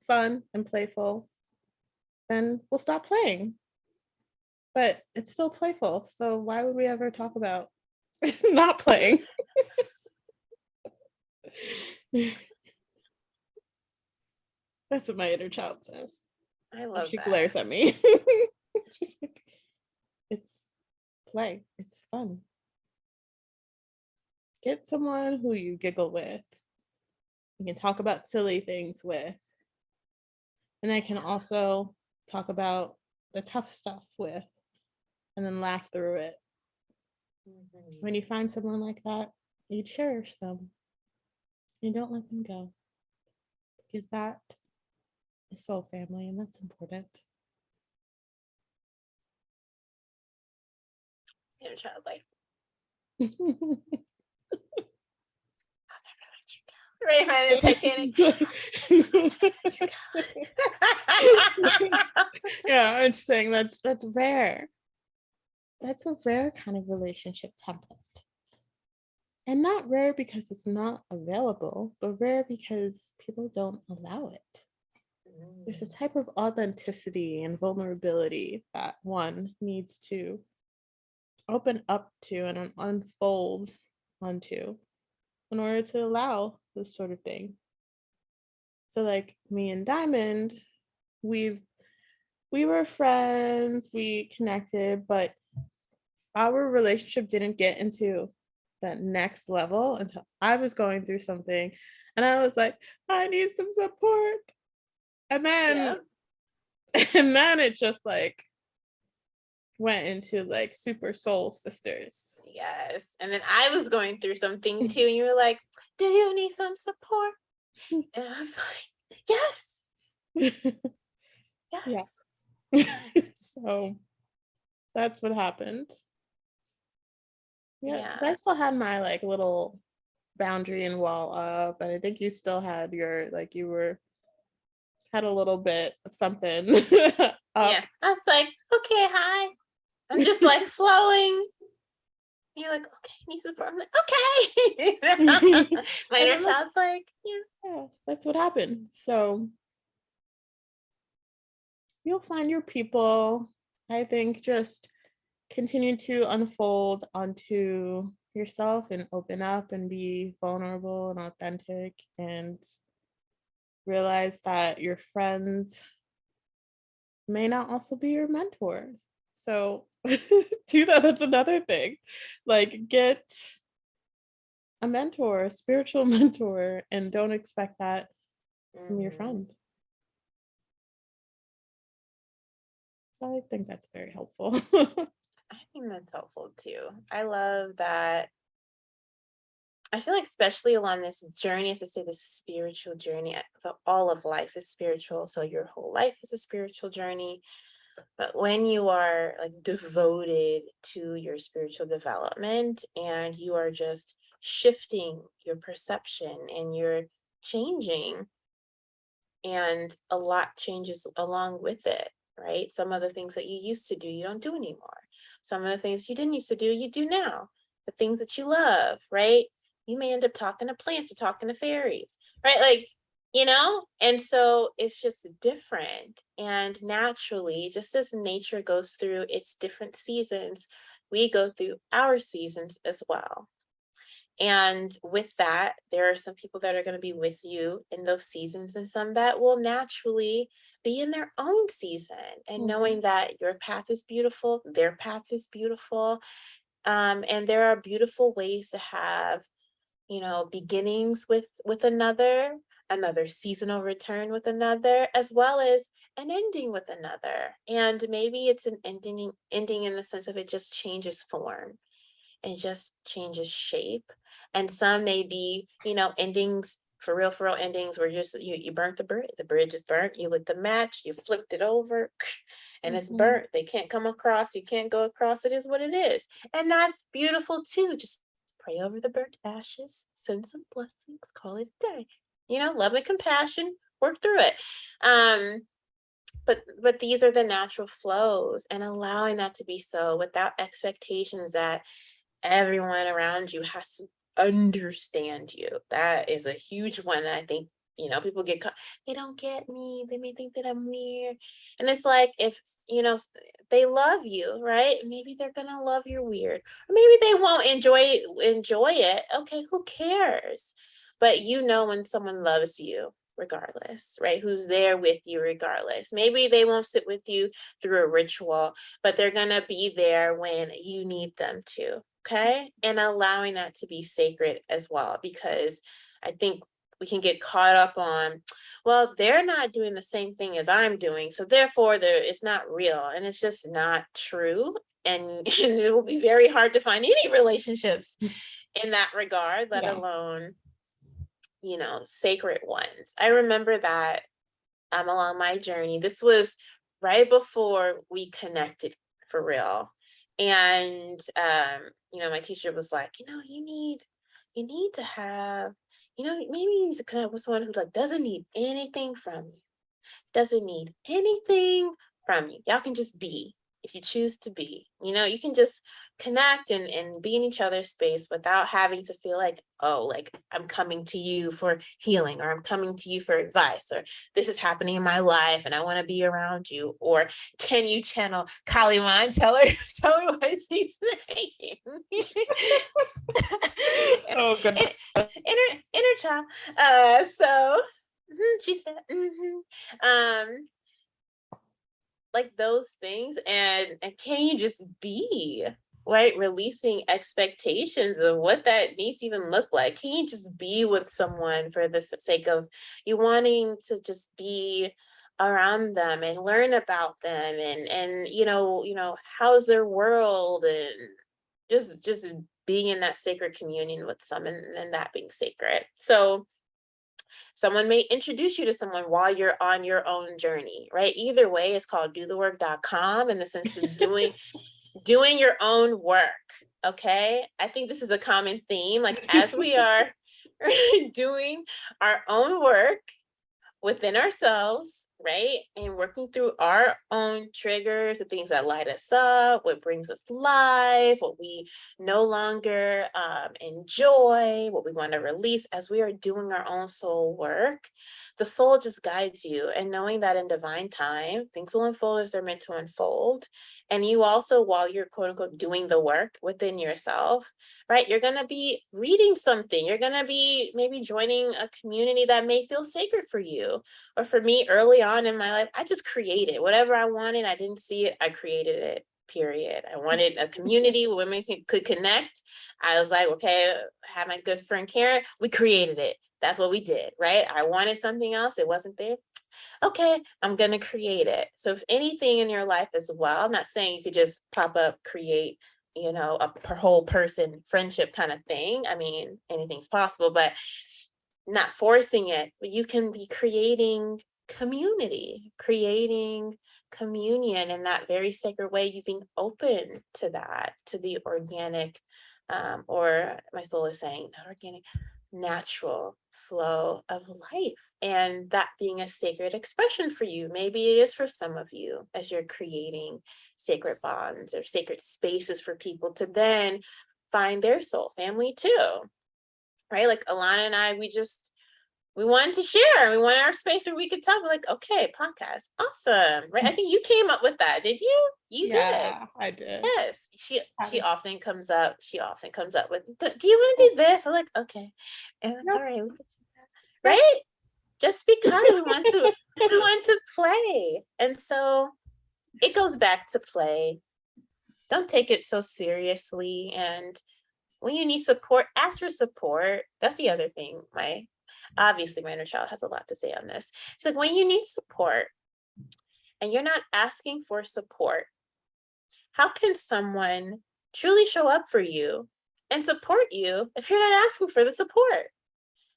fun and playful, then we'll stop playing. But it's still playful. So why would we ever talk about not playing? That's what my inner child says. I love she that. glares at me. She's like, it's play. It's fun. Get someone who you giggle with. You can talk about silly things with. And they can also talk about the tough stuff with, and then laugh through it. Mm-hmm. When you find someone like that, you cherish them. You don't let them go. Because that is soul family, and that's important. Inner child like, I'll never let you go. Right behind the Titanic. Yeah, I'm just saying that's rare. That's a rare kind of relationship template. And not rare because it's not available, but rare because people don't allow it. There's a type of authenticity and vulnerability that one needs to open up to and unfold onto in order to allow this sort of thing. So like me and Diamond, we were friends, we connected, but our relationship didn't get into that next level until I was going through something and I was like, I need some support. And then it just like went into like super soul sisters. Yes. And then I was going through something too, and you were like, do you need some support? And I was like, yes. Yes. So that's what happened. Yeah. I still had my like little boundary and wall up, and I think you still had your like had a little bit of something up. Yeah. I was like, okay, hi. I'm just like flowing. You're like, okay, need support. I'm like, okay. My inner child's like, yeah, that's what happened. So you'll find your people. I think just continue to unfold onto yourself and open up and be vulnerable and authentic and realize that your friends may not also be your mentors. So do that. That's another thing. Like, get a mentor, a spiritual mentor, and don't expect that from your friends. I think that's very helpful. I think that's helpful too. I love that. I feel like especially along this journey, as I say, this spiritual journey, all of life is spiritual. So your whole life is a spiritual journey. But when you are like devoted to your spiritual development and you are just shifting your perception and you're changing, and a lot changes along with it, right? Some of the things that you used to do, you don't do anymore. Some of the things you didn't used to do, you do now. The things that you love, right? You may end up talking to plants or talking to fairies, right? Like, and so it's just different. And naturally, just as nature goes through its different seasons, we go through our seasons as well. And with that, there are some people that are going to be with you in those seasons and some that will naturally be in their own season. And knowing that your path is beautiful, their path is beautiful. And there are beautiful ways to have, beginnings with another seasonal return with another, as well as an ending with another. And maybe it's an ending in the sense of it just changes form and just changes shape. And some may be, endings for real endings where you burnt the bridge is burnt, you lit the match, you flipped it over, and it's burnt. They can't come across, you can't go across. It is what it is. And that's beautiful too. Just pray over the burnt ashes, send some blessings, call it a day. Love and compassion, work through it. But these are the natural flows, and allowing that to be so without expectations that everyone around you has to understand you. That is a huge one that I think, people get caught. They don't get me. They may think that I'm weird. And it's like, if, they love you, right? Maybe they're going to love your weird. Or maybe they won't enjoy it. Okay, who cares? But when someone loves you regardless, right? Who's there with you regardless. Maybe they won't sit with you through a ritual, but they're going to be there when you need them to. Okay. And allowing that to be sacred as well, because I think we can get caught up on, well, they're not doing the same thing as I'm doing, so therefore it's not real. And it's just not true. And it will be very hard to find any relationships in that regard, let alone, sacred ones. I remember that along my journey, this was right before we connected for real. And my teacher was like, you need to have, maybe you need to connect with someone who like doesn't need anything from you, doesn't need anything from you. Y'all can just be, if you choose to be. You can just connect and be in each other's space without having to feel like, oh, like I'm coming to you for healing, or I'm coming to you for advice, or this is happening in my life and I want to be around you. Or can you channel Kaliman? Tell her what she's saying. Oh, good. Inner child. So she said, like those things, and can you just be, right? Releasing expectations of what that needs to even look like. Can you just be with someone for the sake of you wanting to just be around them and learn about them, and how's their world, and just being in that sacred communion with someone, and that being sacred. So someone may introduce you to someone while you're on your own journey, right? Either way, it's called dothework.com, in the sense of doing your own work. Okay. I think this is a common theme. Like, as we are doing our own work within ourselves, right? And working through our own triggers, the things that light us up, what brings us life, what we no longer enjoy, what we want to release as we are doing our own soul work. The soul just guides you, and knowing that in divine time, things will unfold as they're meant to unfold. And you also, while you're quote unquote doing the work within yourself, right, you're going to be reading something. You're going to be maybe joining a community that may feel sacred for you. Or for me, early on in my life, I just created whatever I wanted. I didn't see it, I created it, period. I wanted a community where women could connect. I was like, okay, I had my good friend Karen, we created it. That's what we did, right? I wanted something else, it wasn't there. Okay, I'm going to create it. So if anything in your life as well, I'm not saying you could just pop up, create, you know, a whole person friendship kind of thing. I mean, anything's possible, but not forcing it. But you can be creating community, creating communion in that very sacred way. You being open to that, to the organic, or my soul is saying, not organic, natural flow of life, and that being a sacred expression for you. Maybe it is for some of you as you're creating sacred bonds or sacred spaces for people to then find their soul family too, right? Like Alanna and I, we wanted to share. We wanted our space where we could talk. We're like, okay, podcast, awesome, right? I think you came up with that, did you? You did. I did. Yes, she often comes up. She often comes up with, do you want to do this? I'm like, okay, and like, all right, we can do that, right? Just because we want to play, and so it goes back to play. Don't take it so seriously, and when you need support, ask for support. That's the other thing. Obviously my inner child has a lot to say on this. It's like, when you need support and you're not asking for support, how can someone truly show up for you and support you if you're not asking for the support?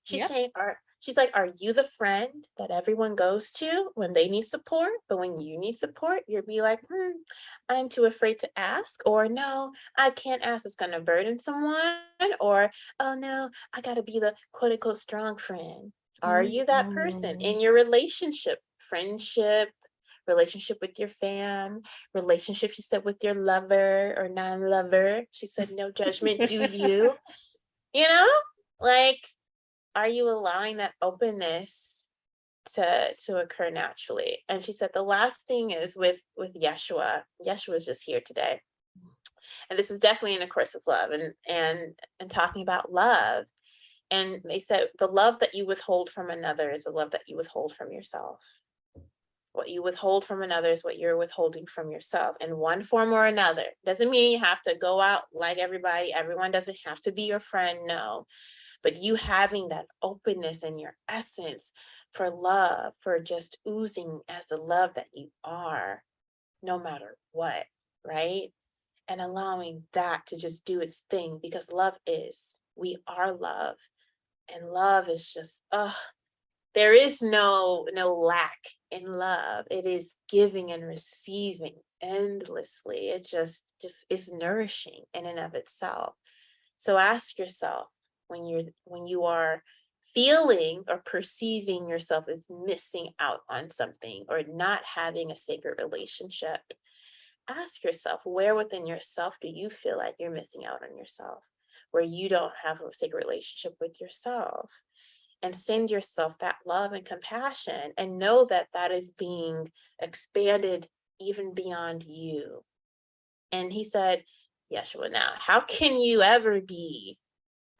She's saying, she's like, are you the friend that everyone goes to when they need support? But when you need support, you'll be like, I'm too afraid to ask, or no, I can't ask, it's going to burden someone, or oh no, I got to be the quote unquote strong friend. Are you that person in your relationship, friendship, relationship with your fam, relationship, she said, with your lover or non-lover? She said, no judgment, do you? You know, like, are you allowing that openness to occur naturally? And she said the last thing is with Yeshua. Yeshua's just here today, and this was definitely in A Course of Love, and talking about love. And they said the love that you withhold from another is the love that you withhold from yourself. What you withhold from another is what you're withholding from yourself in one form or another. Doesn't mean you have to go out like everybody. Everyone doesn't have to be your friend. No. But you having that openness in your essence for love, for just oozing as the love that you are, no matter what, right? And allowing that to just do its thing, because we are love. And love is just, there is no lack in love. It is giving and receiving endlessly. It just is nourishing in and of itself. So ask yourself, when you are feeling or perceiving yourself as missing out on something or not having a sacred relationship, ask yourself, where within yourself do you feel like you're missing out on yourself, where you don't have a sacred relationship with yourself? And send yourself that love and compassion, and know that that is being expanded even beyond you. And he said, Yeshua, now, how can you ever be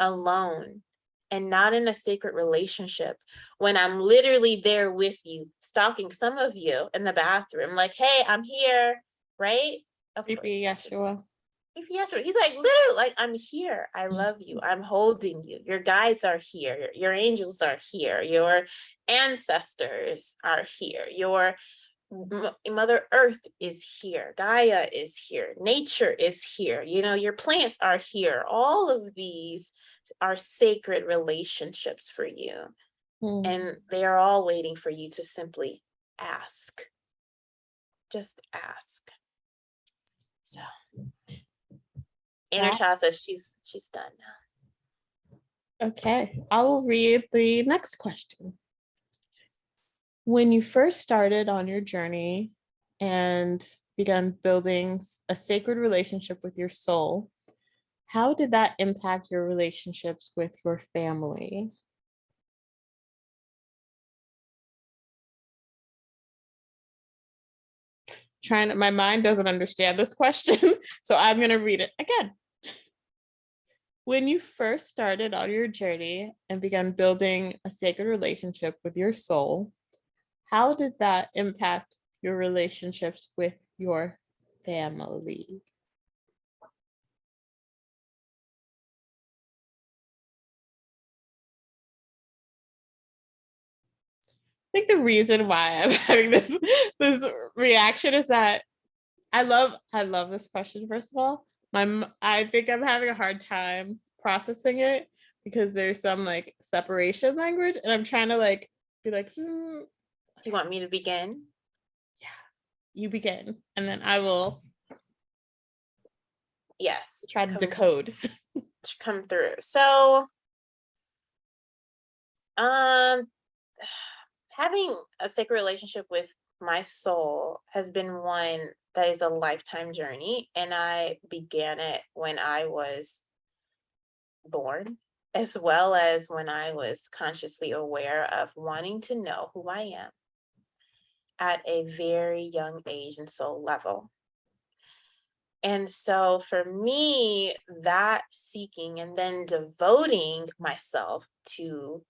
alone and not in a sacred relationship when I'm literally there with you, stalking some of you in the bathroom, like, hey, I'm here, right? Of course, Yeshua. He's like, literally, like, I'm here. I love you. I'm holding you. Your guides are here. Your angels are here. Your ancestors are here. Your Mother Earth is here. Gaia is here. Nature is here. You know, your plants are here. All of these are sacred relationships for you. And they are all waiting for you to simply ask. Just ask. So inner child says she's done now. Okay, I will read the next question. When you first started on your journey and began building a sacred relationship with your soul, how did that impact your relationships with your family? My mind doesn't understand this question, so I'm going to read it again. When you first started on your journey and began building a sacred relationship with your soul, how did that impact your relationships with your family? I think the reason why I'm having this reaction is that I love this question. First of all, I think I'm having a hard time processing it because there's some like separation language, and I'm trying to like be like, Do you want me to begin? yeah, you begin, and then I will Yes. try to decode. Come through. So, um, having a sacred relationship with my soul has been one that is a lifetime journey, and I began it when I was born, as well as when I was consciously aware of wanting to know who I am at a very young age and soul level. And so for me, that seeking and then devoting myself to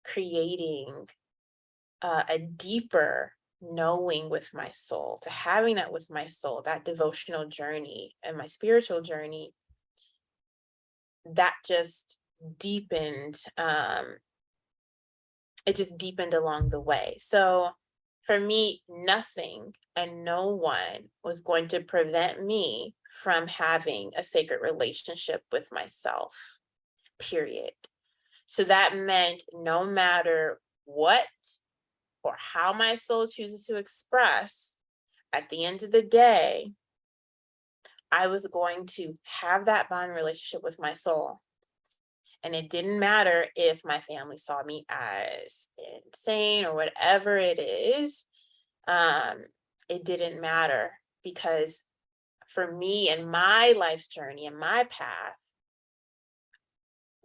creating a deeper knowing with my soul, to having that with my soul, that devotional journey and my spiritual journey, that just deepened. It just deepened along the way. So for me, nothing and no one was going to prevent me from having a sacred relationship with myself, period. So that meant no matter what or how my soul chooses to express, at the end of the day, I was going to have that bond relationship with my soul. And it didn't matter if my family saw me as insane or whatever it is. It didn't matter because for me and my life's journey and my path,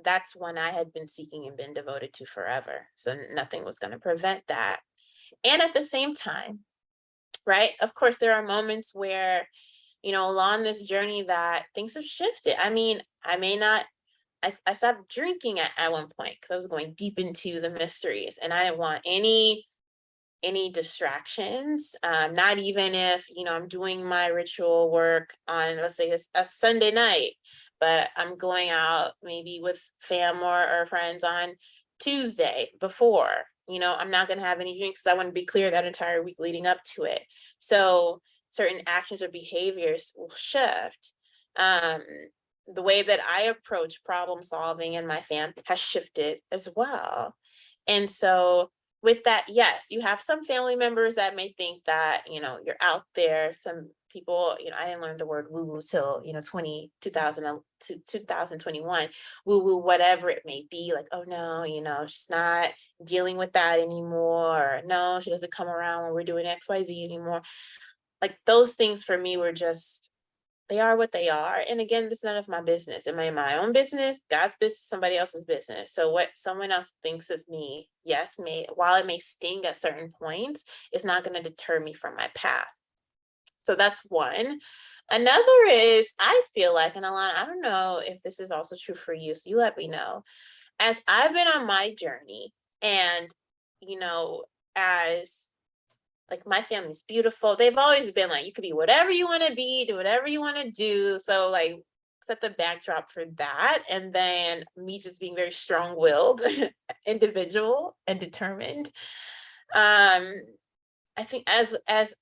that's when I had been seeking and been devoted to forever. So nothing was going to prevent that. And at the same time, right? Of course, there are moments where, along this journey that things have shifted. I mean, I stopped drinking at one point because I was going deep into the mysteries and I didn't want any distractions. Not even if, I'm doing my ritual work on, let's say, a Sunday night, but I'm going out maybe with fam or friends on Tuesday before. I'm not going to have any drinks. I want to be clear that entire week leading up to it. So certain actions or behaviors will shift. The way that I approach problem solving in my fam has shifted as well. And so with that, yes, you have some family members that may think that, you're out there. Some people, I didn't learn the word woo woo till, 2021, woo woo, whatever it may be, like, oh no, she's not dealing with that anymore. No, she doesn't come around when we're doing XYZ anymore. Like those things for me were just, they are what they are. And again, this is none of my business. Am I in my own business? God's business, somebody else's business. So what someone else thinks of me, yes, while it may sting at certain points, it's not going to deter me from my path. So that's one. Another is, I feel like, and Alanna, I don't know if this is also true for you, so you let me know. As I've been on my journey and, as like my family's beautiful. They've always been like, you could be whatever you want to be, do whatever you want to do. So like set the backdrop for that. And then me just being very strong-willed individual and determined. I think as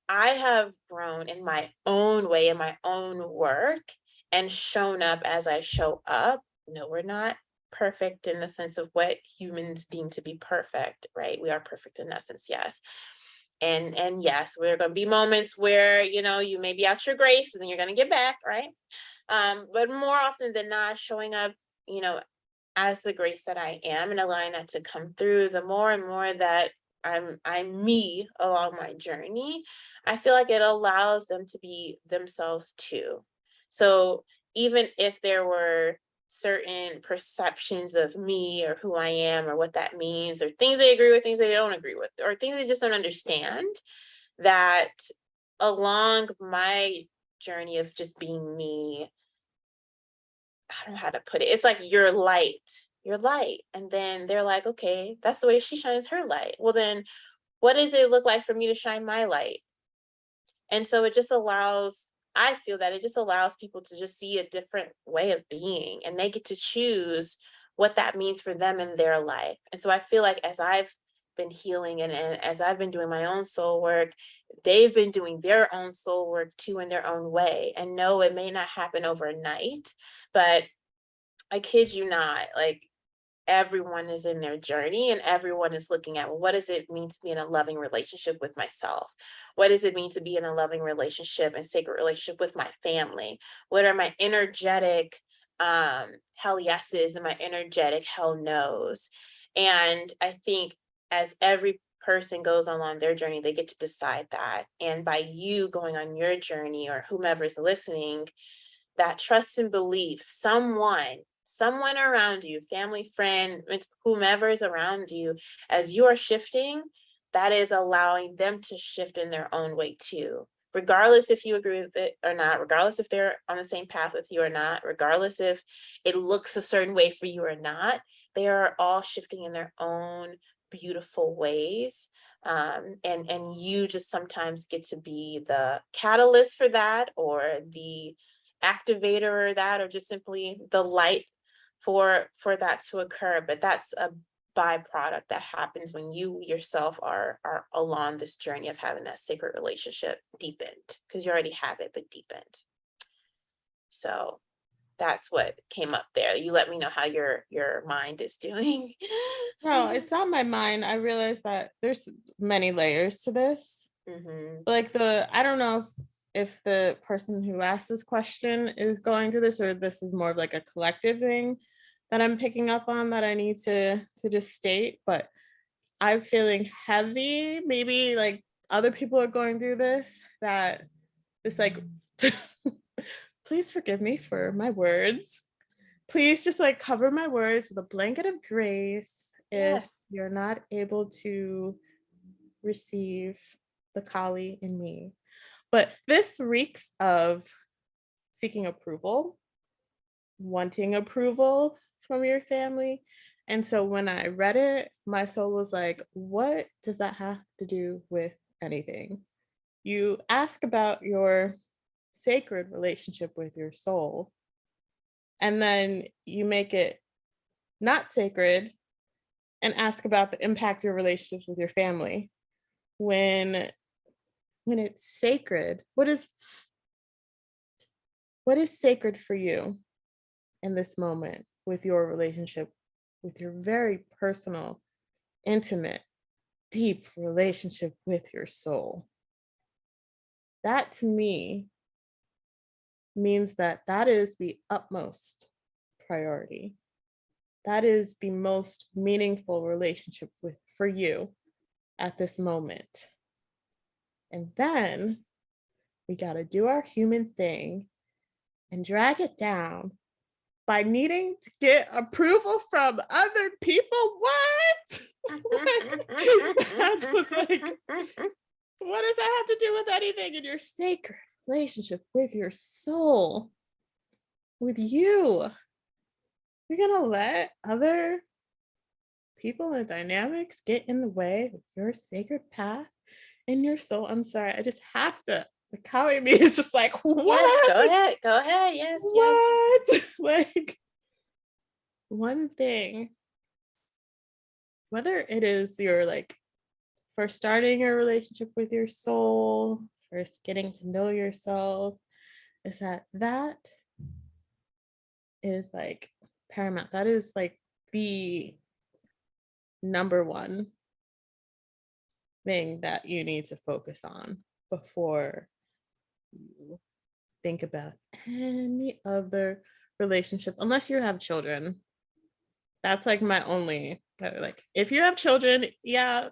I have grown in my own way, in my own work, and shown up as I show up, no, we're not perfect in the sense of what humans deem to be perfect, right? We are perfect in essence, yes. And yes, there are going to be moments where you may be out your grace, but then you're going to get back, right? But more often than not, showing up, as the grace that I am and allowing that to come through, the more and more that I'm me along my journey, I feel like it allows them to be themselves too. So even if there were certain perceptions of me or who I am or what that means, or things they agree with, things they don't agree with, or things they just don't understand, that along my journey of just being me, I don't know how to put it. It's like your light, your light. And then they're like, okay, that's the way she shines her light. Well, then what does it look like for me to shine my light? And so it just allows, I feel that it just allows people to just see a different way of being, and they get to choose what that means for them in their life. And so I feel like as I've been healing, and as I've been doing my own soul work, they've been doing their own soul work too in their own way. And no, it may not happen overnight, but I kid you not, like, everyone is in their journey, and everyone is looking at, well, what does it mean to be in a loving relationship with myself? What does it mean to be in a loving relationship and sacred relationship with my family? What are my energetic hell yeses and my energetic hell nos? And I think as every person goes along their journey, they get to decide that. And by you going on your journey, or whomever is listening, that trust and belief, someone around you, family, friend, whomever is around you, as you are shifting, that is allowing them to shift in their own way too, regardless if you agree with it or not, regardless if they're on the same path with you or not, regardless if it looks a certain way for you or not. They are all shifting in their own beautiful ways. And you just sometimes get to be the catalyst for that, or the activator, or that, or just simply the light for that to occur. But that's a byproduct that happens when you yourself are along this journey of having that sacred relationship deepened, because you already have it, but deepened. So that's what came up there. You let me know how your mind is doing. No, it's not my mind. I realize that there's many layers to this. Mm-hmm. Like I don't know if the person who asked this question is going through this, or this is more of like a collective thing that I'm picking up on that I need to just state. But I'm feeling heavy. Maybe like other people are going through this. That it's like, please forgive me for my words. Please just like cover my words with a blanket of grace if Yes. you're not able to receive the Kali in me. But this reeks of seeking approval, wanting approval from your family. And so when I read it, my soul was like, what does that have to do with anything? You ask about your sacred relationship with your soul, and then you make it not sacred and ask about the impact of your relationships with your family. When it's sacred, what is sacred for you in this moment with your relationship, with your very personal, intimate, deep relationship with your soul? That to me means that that is the utmost priority. That is the most meaningful relationship for you at this moment. And then we got to do our human thing and drag it down by needing to get approval from other people. What? That was like, what does that have to do with anything in your sacred relationship with your soul, with you? You're going to let other people and dynamics get in the way of your sacred path in your soul? I'm sorry. I just have to. The Kali me is just like, what? Yes, go ahead. Go ahead. Yes, what? Yes. Like, one thing, whether it is your like first starting your relationship with your soul, first getting to know yourself, is that is like paramount. That is like the number one thing that you need to focus on before you think about any other relationship, unless you have children. That's like my only, like, if you have children, yeah,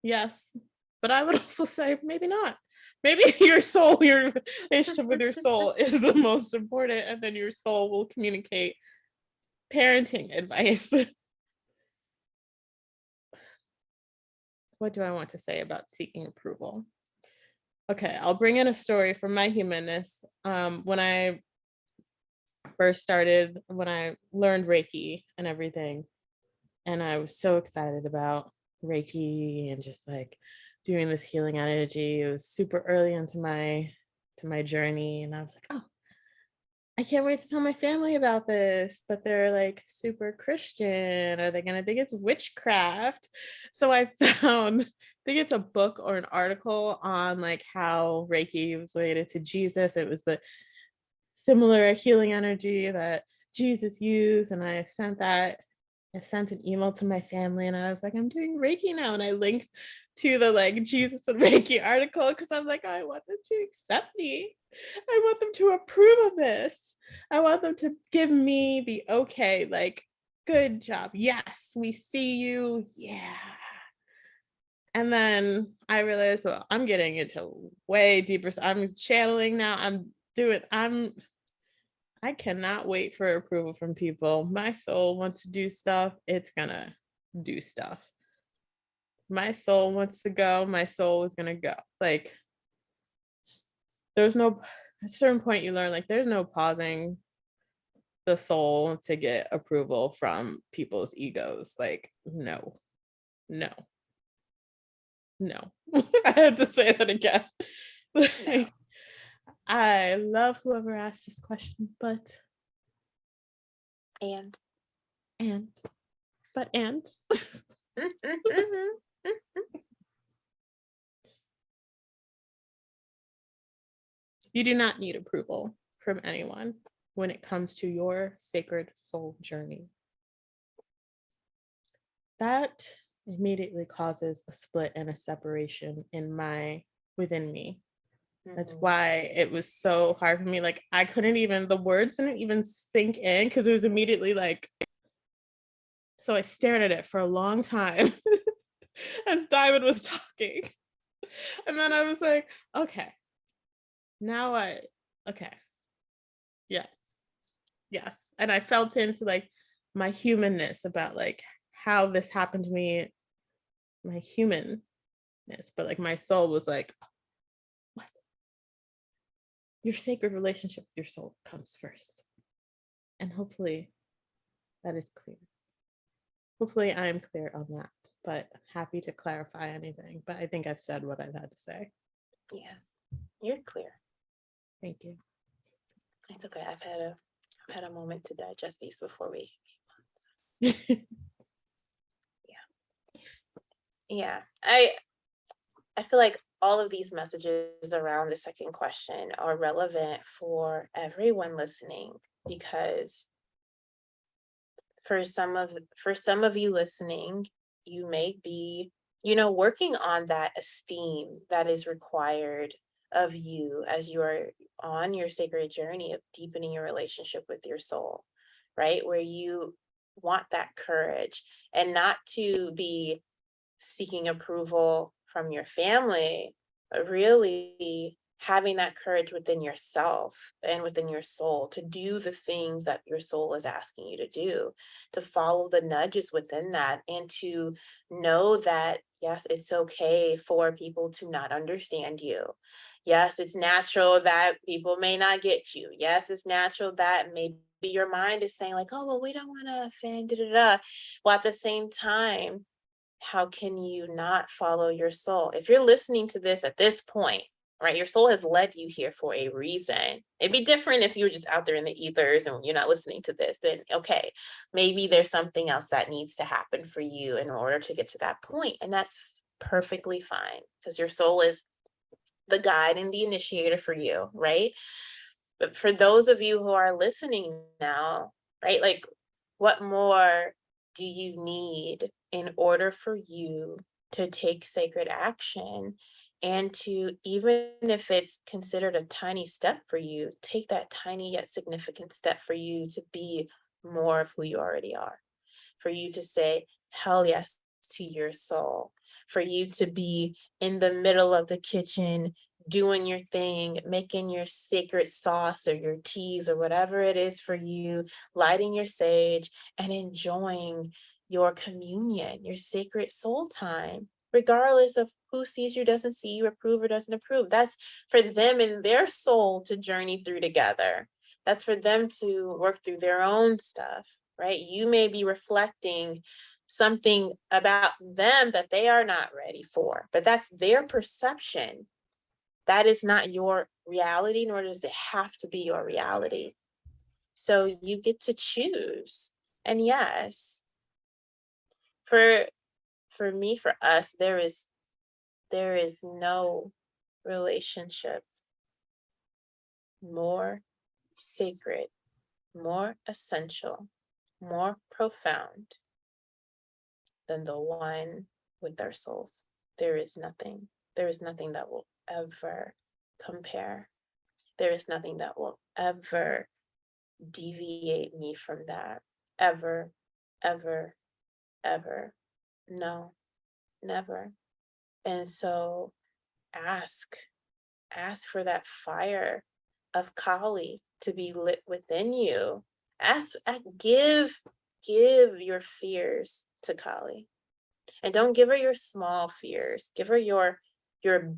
Yes. But I would also say maybe not. Maybe your relationship with your soul is the most important, and then your soul will communicate parenting advice. What do I want to say about seeking approval? Okay, I'll bring in a story from my humanness. When I when I learned Reiki and everything, and I was so excited about Reiki and just like doing this healing energy. It was super early into my journey, and I was like, oh, I can't wait to tell my family about this, but they're like super Christian. Are they gonna think it's witchcraft? So I found, I think it's a book or an article on like how Reiki was related to Jesus. It was the similar healing energy that Jesus used, and I sent an email to my family, and I was like, I'm doing Reiki now. And I linked to the like Jesus and Reiki article because I'm like, I want them to accept me. I want them to approve of this. I want them to give me the okay, like, good job. Yes, we see you. Yeah. And then I realized, well, I'm getting into way deeper. So I'm channeling now. I cannot wait for approval from people. My soul wants to do stuff, it's gonna do stuff. My soul wants to go, my soul is gonna go. Like, there's no, at a certain point you learn, like, there's no pausing the soul to get approval from people's egos. Like, no, no, no. I had to say that again. No. I love whoever asked this question, And and, but, and. You do not need approval from anyone when it comes to your sacred soul journey. That immediately causes a split and a separation within me. That's why it was so hard for me. Like, I couldn't even, the words didn't even sink in because it was immediately like, so I stared at it for a long time as Diamond was talking. And then I was like, okay, okay, yes, yes. And I felt into like my humanness about like how this happened to me, my humanness, but like my soul was like, what? Your sacred relationship with your soul comes first. And hopefully that is clear. Hopefully I am clear on that, but happy to clarify anything. But I think I've said what I've had to say. Yes, you're clear. Thank you. It's okay. I've had a moment to digest these before we. Yeah. I feel like all of these messages around the second question are relevant for everyone listening, because for some of you listening, you may be, working on that esteem that is required of you as you are on your sacred journey of deepening your relationship with your soul, right? Where you want that courage, and not to be seeking approval from your family, but really having that courage within yourself and within your soul to do the things that your soul is asking you to do, to follow the nudges within that, and to know that, yes, it's okay for people to not understand you. Yes, it's natural that people may not get you. Yes, it's natural that maybe your mind is saying like, oh, well, we don't want to offend, da, da, da. Well, at the same time, how can you not follow your soul? If you're listening to this at this point, right, your soul has led you here for a reason. It'd be different if you were just out there in the ethers and you're not listening to this, then okay, maybe there's something else that needs to happen for you in order to get to that point. And that's perfectly fine, because your soul is the guide and the initiator for you, right? But for those of you who are listening now, right, like, what more do you need in order for you to take sacred action, and to, even if it's considered a tiny step for you, take that tiny yet significant step for you to be more of who you already are, for you to say hell yes to your soul, for you to be in the middle of the kitchen doing your thing, making your sacred sauce or your teas or whatever it is for you, lighting your sage and enjoying your communion, your sacred soul time, regardless of who sees you, doesn't see you, approve or doesn't approve. That's for them and their soul to journey through together. That's for them to work through their own stuff, right? You may be reflecting something about them that they are not ready for, but that's their perception. That is not your reality, nor does it have to be your reality. So you get to choose. And yes, for me, for us, there is no relationship more sacred, more essential, more profound than the one with our souls. There is nothing. There is nothing that will ever compare. There is nothing that will ever deviate me from that. Ever, ever, ever. No, never. And so ask for that fire of Kali to be lit within you. Give your fears to Kali. And don't give her your small fears. Give her your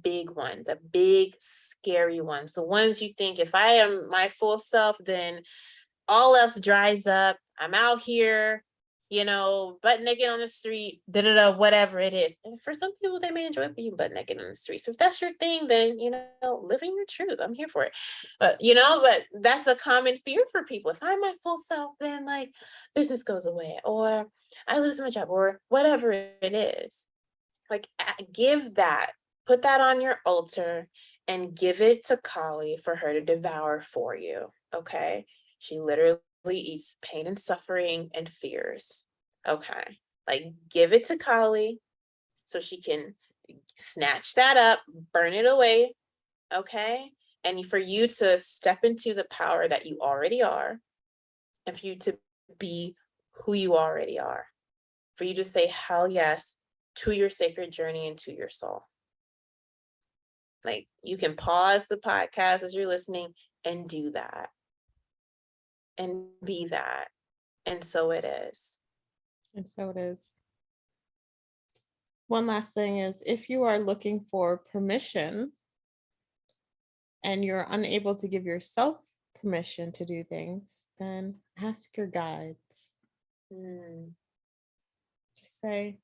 big one, the big scary ones, the ones you think, if I am my full self, then all else dries up. I'm out here, butt naked on the street, whatever it is. And for some people, they may enjoy being butt naked on the street. So if that's your thing, then, living your truth, I'm here for it. But that's a common fear for people. If I'm my full self, then like business goes away, or I lose my job, or whatever it is. Like, put that on your altar and give it to Kali for her to devour for you. Okay. She literally eats pain and suffering and fears. Okay. Like, give it to Kali so she can snatch that up, burn it away. Okay. And for you to step into the power that you already are, and for you to be who you already are, for you to say hell yes to your sacred journey and to your soul. Like, you can pause the podcast as you're listening and do that and be that. And so it is. And so it is. One last thing is, if you are looking for permission and you're unable to give yourself permission to do things, then ask your guides. Just say,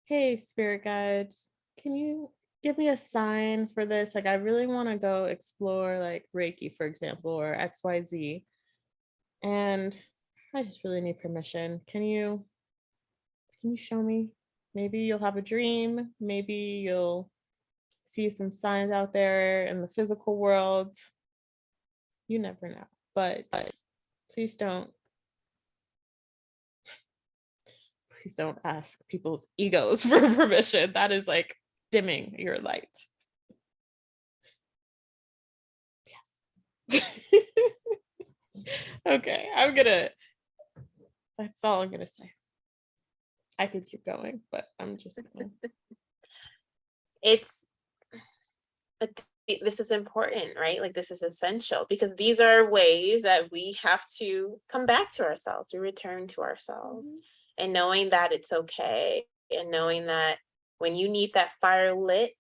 hey, spirit guides, can you give me a sign for this? Like, I really want to go explore like Reiki, for example, or XYZ. And I just really need permission. Can you show me? Maybe you'll have a dream. Maybe you'll see some signs out there in the physical world. You never know. But please don't ask people's egos for permission. That is like dimming your light. Yes. Okay, that's all I'm gonna say. I could keep going, but I'm just gonna. This is important, right? Like, this is essential, because these are ways that we have to come back to ourselves, to return to ourselves, and knowing that it's okay, and knowing that when you need that fire lit,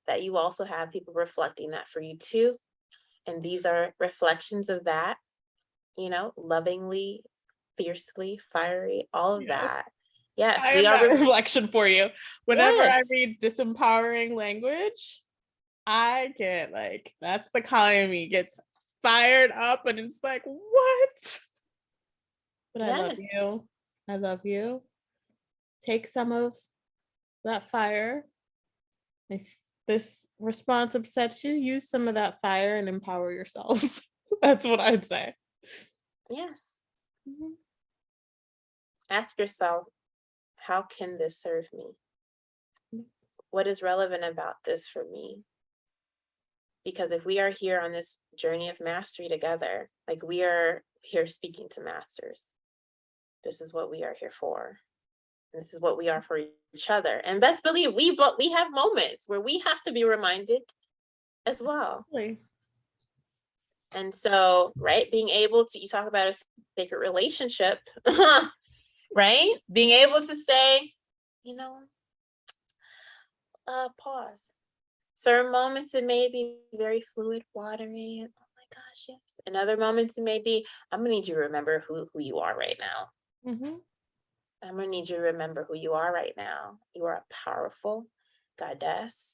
that you also have people reflecting that for you too. And these are reflections of that, lovingly, fiercely, fiery, all of that. Yes, I am that reflection for you. Whenever I read disempowering language, I get like, that's the Kali in me gets fired up, and it's like, what? But I love you. I love you. Take some of that fire. If this response upsets you, use some of that fire and empower yourselves. That's what I'd say. Yes. Ask yourself, how can this serve me? What is relevant about this for me? Because if we are here on this journey of mastery together, like, we are here speaking to masters. This is what we are here for. This is what we are for each other. And best believe we have moments where we have to be reminded as well. Really? And so, right, being able to, you talk about a sacred relationship, right? Being able to say, you know, pause. Certain moments it may be very fluid, watery. Oh my gosh, yes. And other moments it may be, I'm gonna need you to remember who you are right now. Mm-hmm. I'm gonna need you to remember who you are right now. You are a powerful goddess.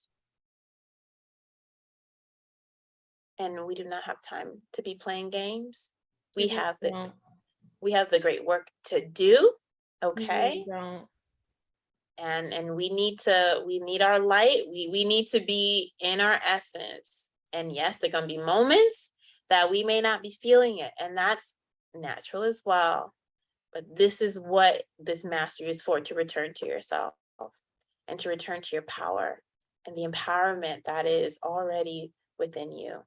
And we do not have time to be playing games. We Really have don't. the great work to do. We really Okay. don't. And we need our light. We need to be in our essence. And yes, there are gonna be moments that we may not be feeling it. And that's natural as well. But this is what this mastery is for, to return to yourself and to return to your power and the empowerment that is already within you.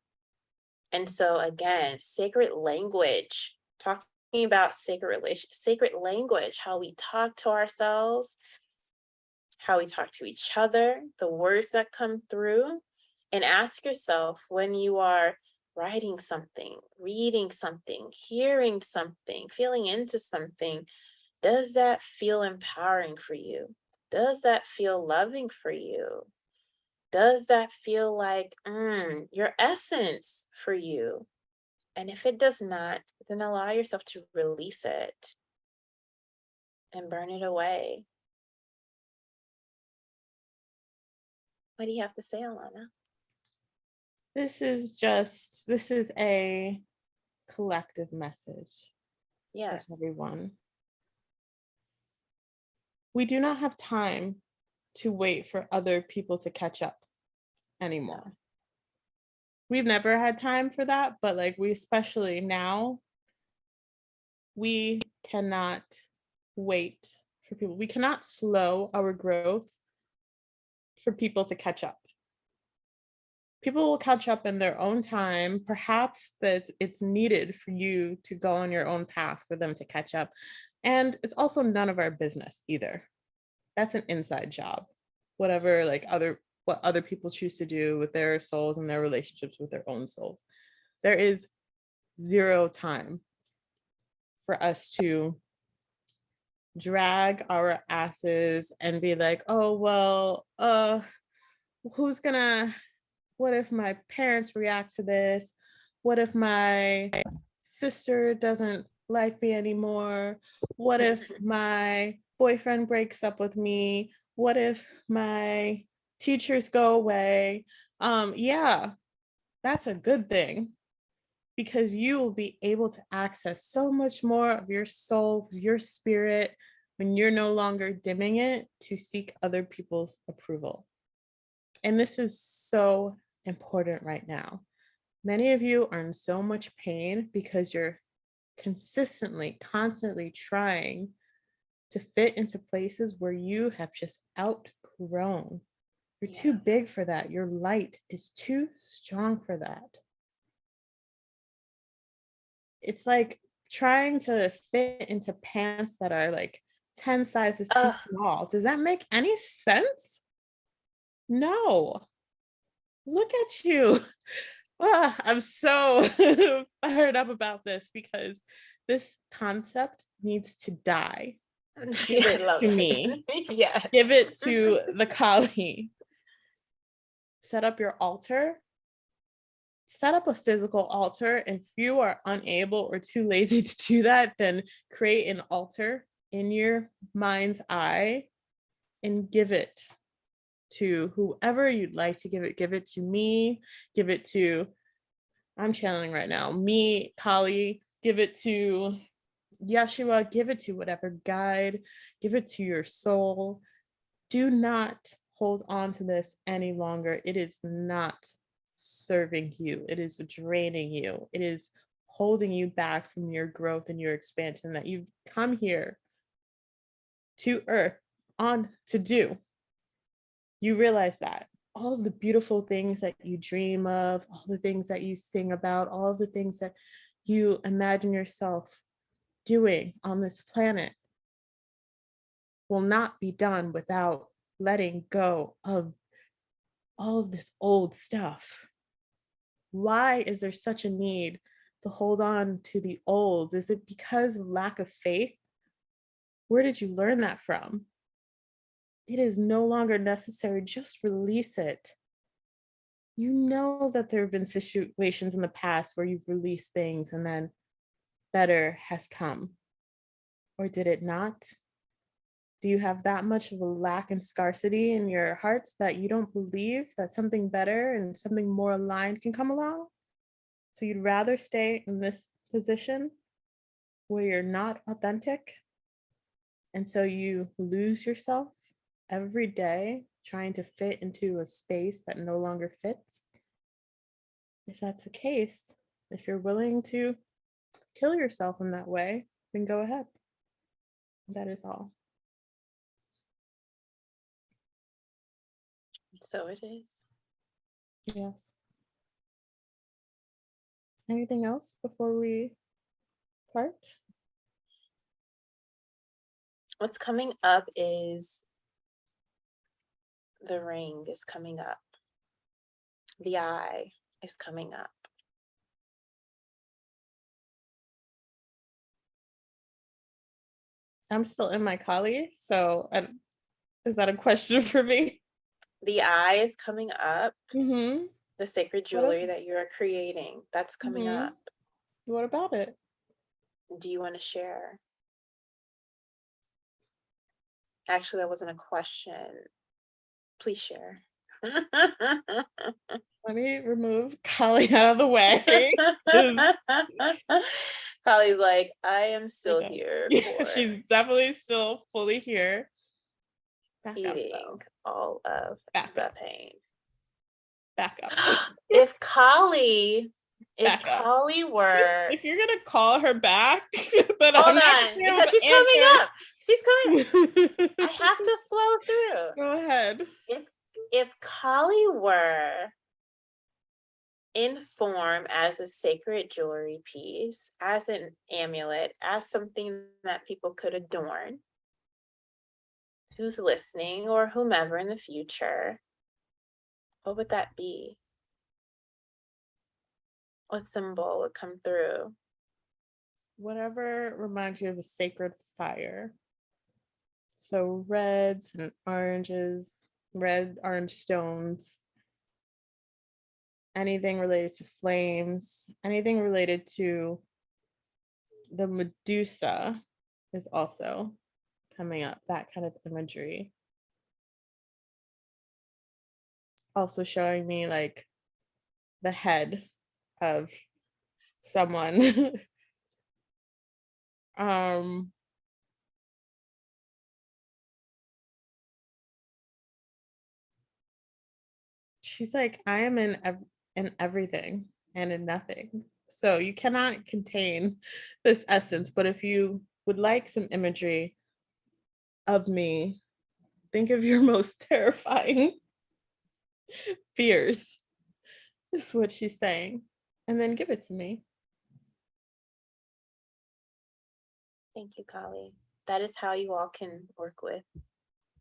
And so again, sacred language, talking about sacred language, how we talk to ourselves, how we talk to each other, the words that come through. And ask yourself, when you are writing something, reading something, hearing something, feeling into something, does that feel empowering for you? Does that feel loving for you? Does that feel like your essence for you? And if it does not, then allow yourself to release it and burn it away. What do you have to say, Alanna? This is a collective message for Yes. everyone. We do not have time to wait for other people to catch up anymore. We've never had time for that, but like we especially now, we cannot wait for people. We cannot slow our growth for people to catch up. People will catch up in their own time. Perhaps that it's needed for you to go on your own path for them to catch up. And it's also none of our business either. That's an inside job. Whatever what other people choose to do with their souls and their relationships with their own souls. There is zero time for us to drag our asses and be like, oh well, who's gonna, what if my parents react to this? What if my sister doesn't like me anymore? What if my boyfriend breaks up with me? What if my teachers go away? Yeah, that's a good thing, because you will be able to access so much more of your soul, your spirit, when you're no longer dimming it to seek other people's approval. And this is so important right now. Many of you are in so much pain because you're constantly trying to fit into places where you have just outgrown. You're too big for that. Your light is too strong for that. It's like trying to fit into pants that are like 10 sizes too small. Does that make any sense? No. Look at you. I'm so fired up about this because this concept needs to die. Give I it love to it. me. Yes. Give it to the Kali. Set up your altar. Set up a physical altar. If you are unable or too lazy to do that, then create an altar in your mind's eye and give it to whoever you'd like to give it. Give it to me. Give it to, I'm channeling right now, me, Kali. Give it to Yeshua. Give it to whatever guide. Give it to your soul. Do not hold on to this any longer. It is not serving you. It is draining you. It is holding you back from your growth and your expansion that you've come here to earth on to do. You realize that all of the beautiful things that you dream of, all the things that you sing about, all of the things that you imagine yourself doing on this planet, will not be done without letting go of all of this old stuff. Why is there such a need to hold on to the old? Is it because of lack of faith? Where did you learn that from? It is no longer necessary. Just release it. You know that there have been situations in the past where you've released things and then better has come. Or did it not? Do you have that much of a lack and scarcity in your hearts that you don't believe that something better and something more aligned can come along? So you'd rather stay in this position where you're not authentic? And so you lose yourself every day trying to fit into a space that no longer fits? If that's the case, if you're willing to kill yourself in that way, then go ahead. That is all. So it is. Yes. Anything else before we part? What's coming up is the ring is coming up. The eye is coming up. I'm still in my Kali, so is that a question for me? The eye is coming up. Mm-hmm. The sacred jewelry that you are creating, that's coming up. What about it? Do you want to share? Actually, that wasn't a question. Please share. Let me remove Kali out of the way. Kali's like, I am still here. Yeah, she's definitely still fully here. Eating all of the pain. Back up. If Kali were, if you're gonna call her back, then hold on, because she's coming up. She's coming. I have to flow through. Go ahead. If Kali were in form as a sacred jewelry piece, as an amulet, as something that people could adorn, who's listening or whomever in the future, what would that be? What symbol would come through? Whatever reminds you of a sacred fire. So reds and oranges, red, orange stones, anything related to flames, anything related to the Medusa is also coming up, that kind of imagery. Also showing me like the head of someone. She's like, I am in everything and in nothing. So you cannot contain this essence. But if you would like some imagery of me, think of your most terrifying fears, is what she's saying. And then give it to me. Thank you, Kali. That is how you all can work with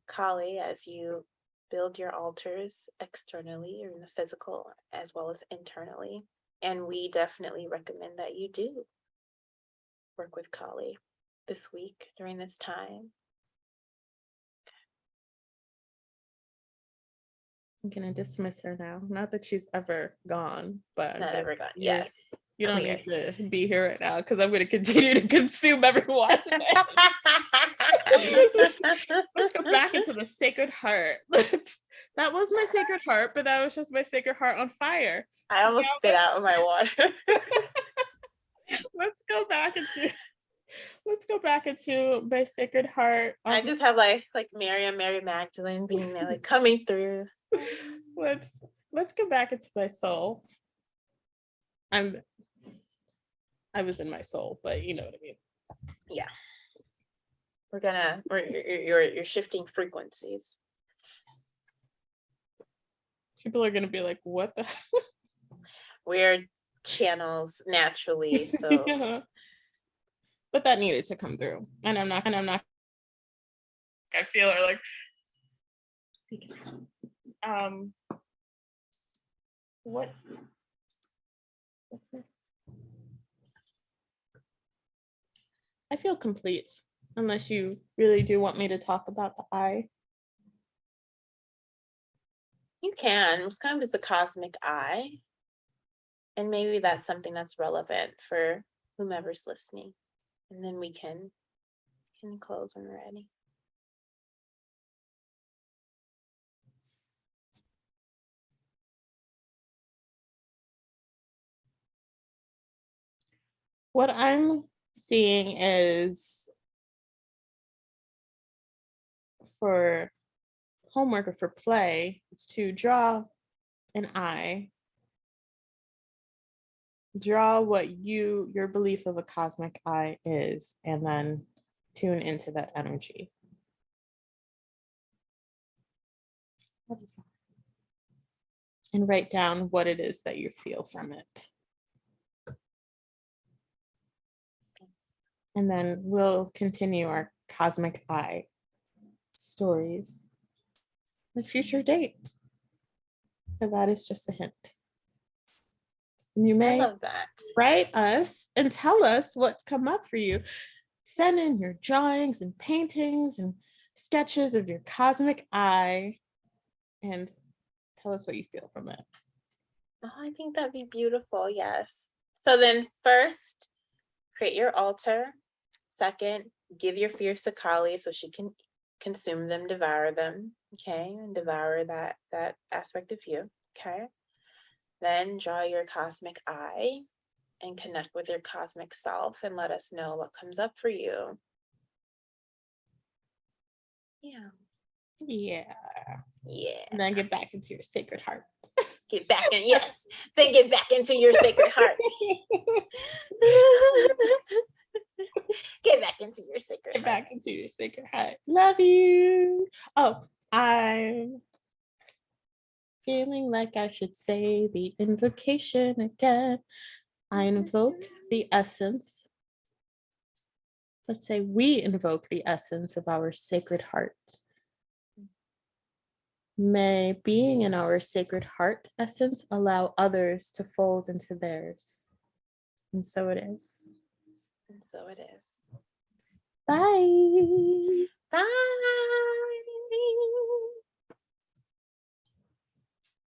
Kali as you build your altars externally or in the physical as well as internally. And we definitely recommend that you do work with Kali this week during this time. I'm gonna dismiss her now. Not that she's ever gone, but not ever gone. Yes. You don't need to be here right now because I'm going to continue to consume everyone. Let's go back into the Sacred Heart. That was my Sacred Heart, but that was just my Sacred Heart on fire. I almost spit out my water. Let's go back into my Sacred Heart. I just have like Mary Magdalene being there, like coming through. Let's go back into my soul. I was in my soul, but you know what I mean. Yeah. You're shifting frequencies. People are gonna be like, what the we're channels naturally, so yeah. But that needed to come through. And I'm not I feel are like what's next? I feel complete, unless you really do want me to talk about the eye. You can. It's kind of just a cosmic eye. And maybe that's something that's relevant for whomever's listening. And then we can close when we're ready. What I'm seeing is for homework or for play, it's to draw an eye. Draw what your belief of a cosmic eye is, and then tune into that energy. And write down what it is that you feel from it. And then we'll continue our cosmic eye stories at a future date. And that is just a hint. You may write us and tell us what's come up for you. Send in your drawings and paintings and sketches of your cosmic eye and tell us what you feel from it. Oh, I think that'd be beautiful. Yes. So then first, create your altar. Second, give your fears to Kali so she can consume them, devour them. Okay. And devour that aspect of you. Okay. Then draw your cosmic eye and connect with your cosmic self and let us know what comes up for you. Yeah. Yeah. Yeah. And then get back into your sacred heart. Get back in, yes. Then get back into your sacred heart. Get back into your sacred heart. Get back into your sacred heart. Love you. Oh, I'm feeling like I should say the invocation again. I invoke the essence. Let's say we invoke the essence of our sacred heart. May being in our sacred heart essence allow others to fold into theirs. And so it is. And so it is. Bye. Bye.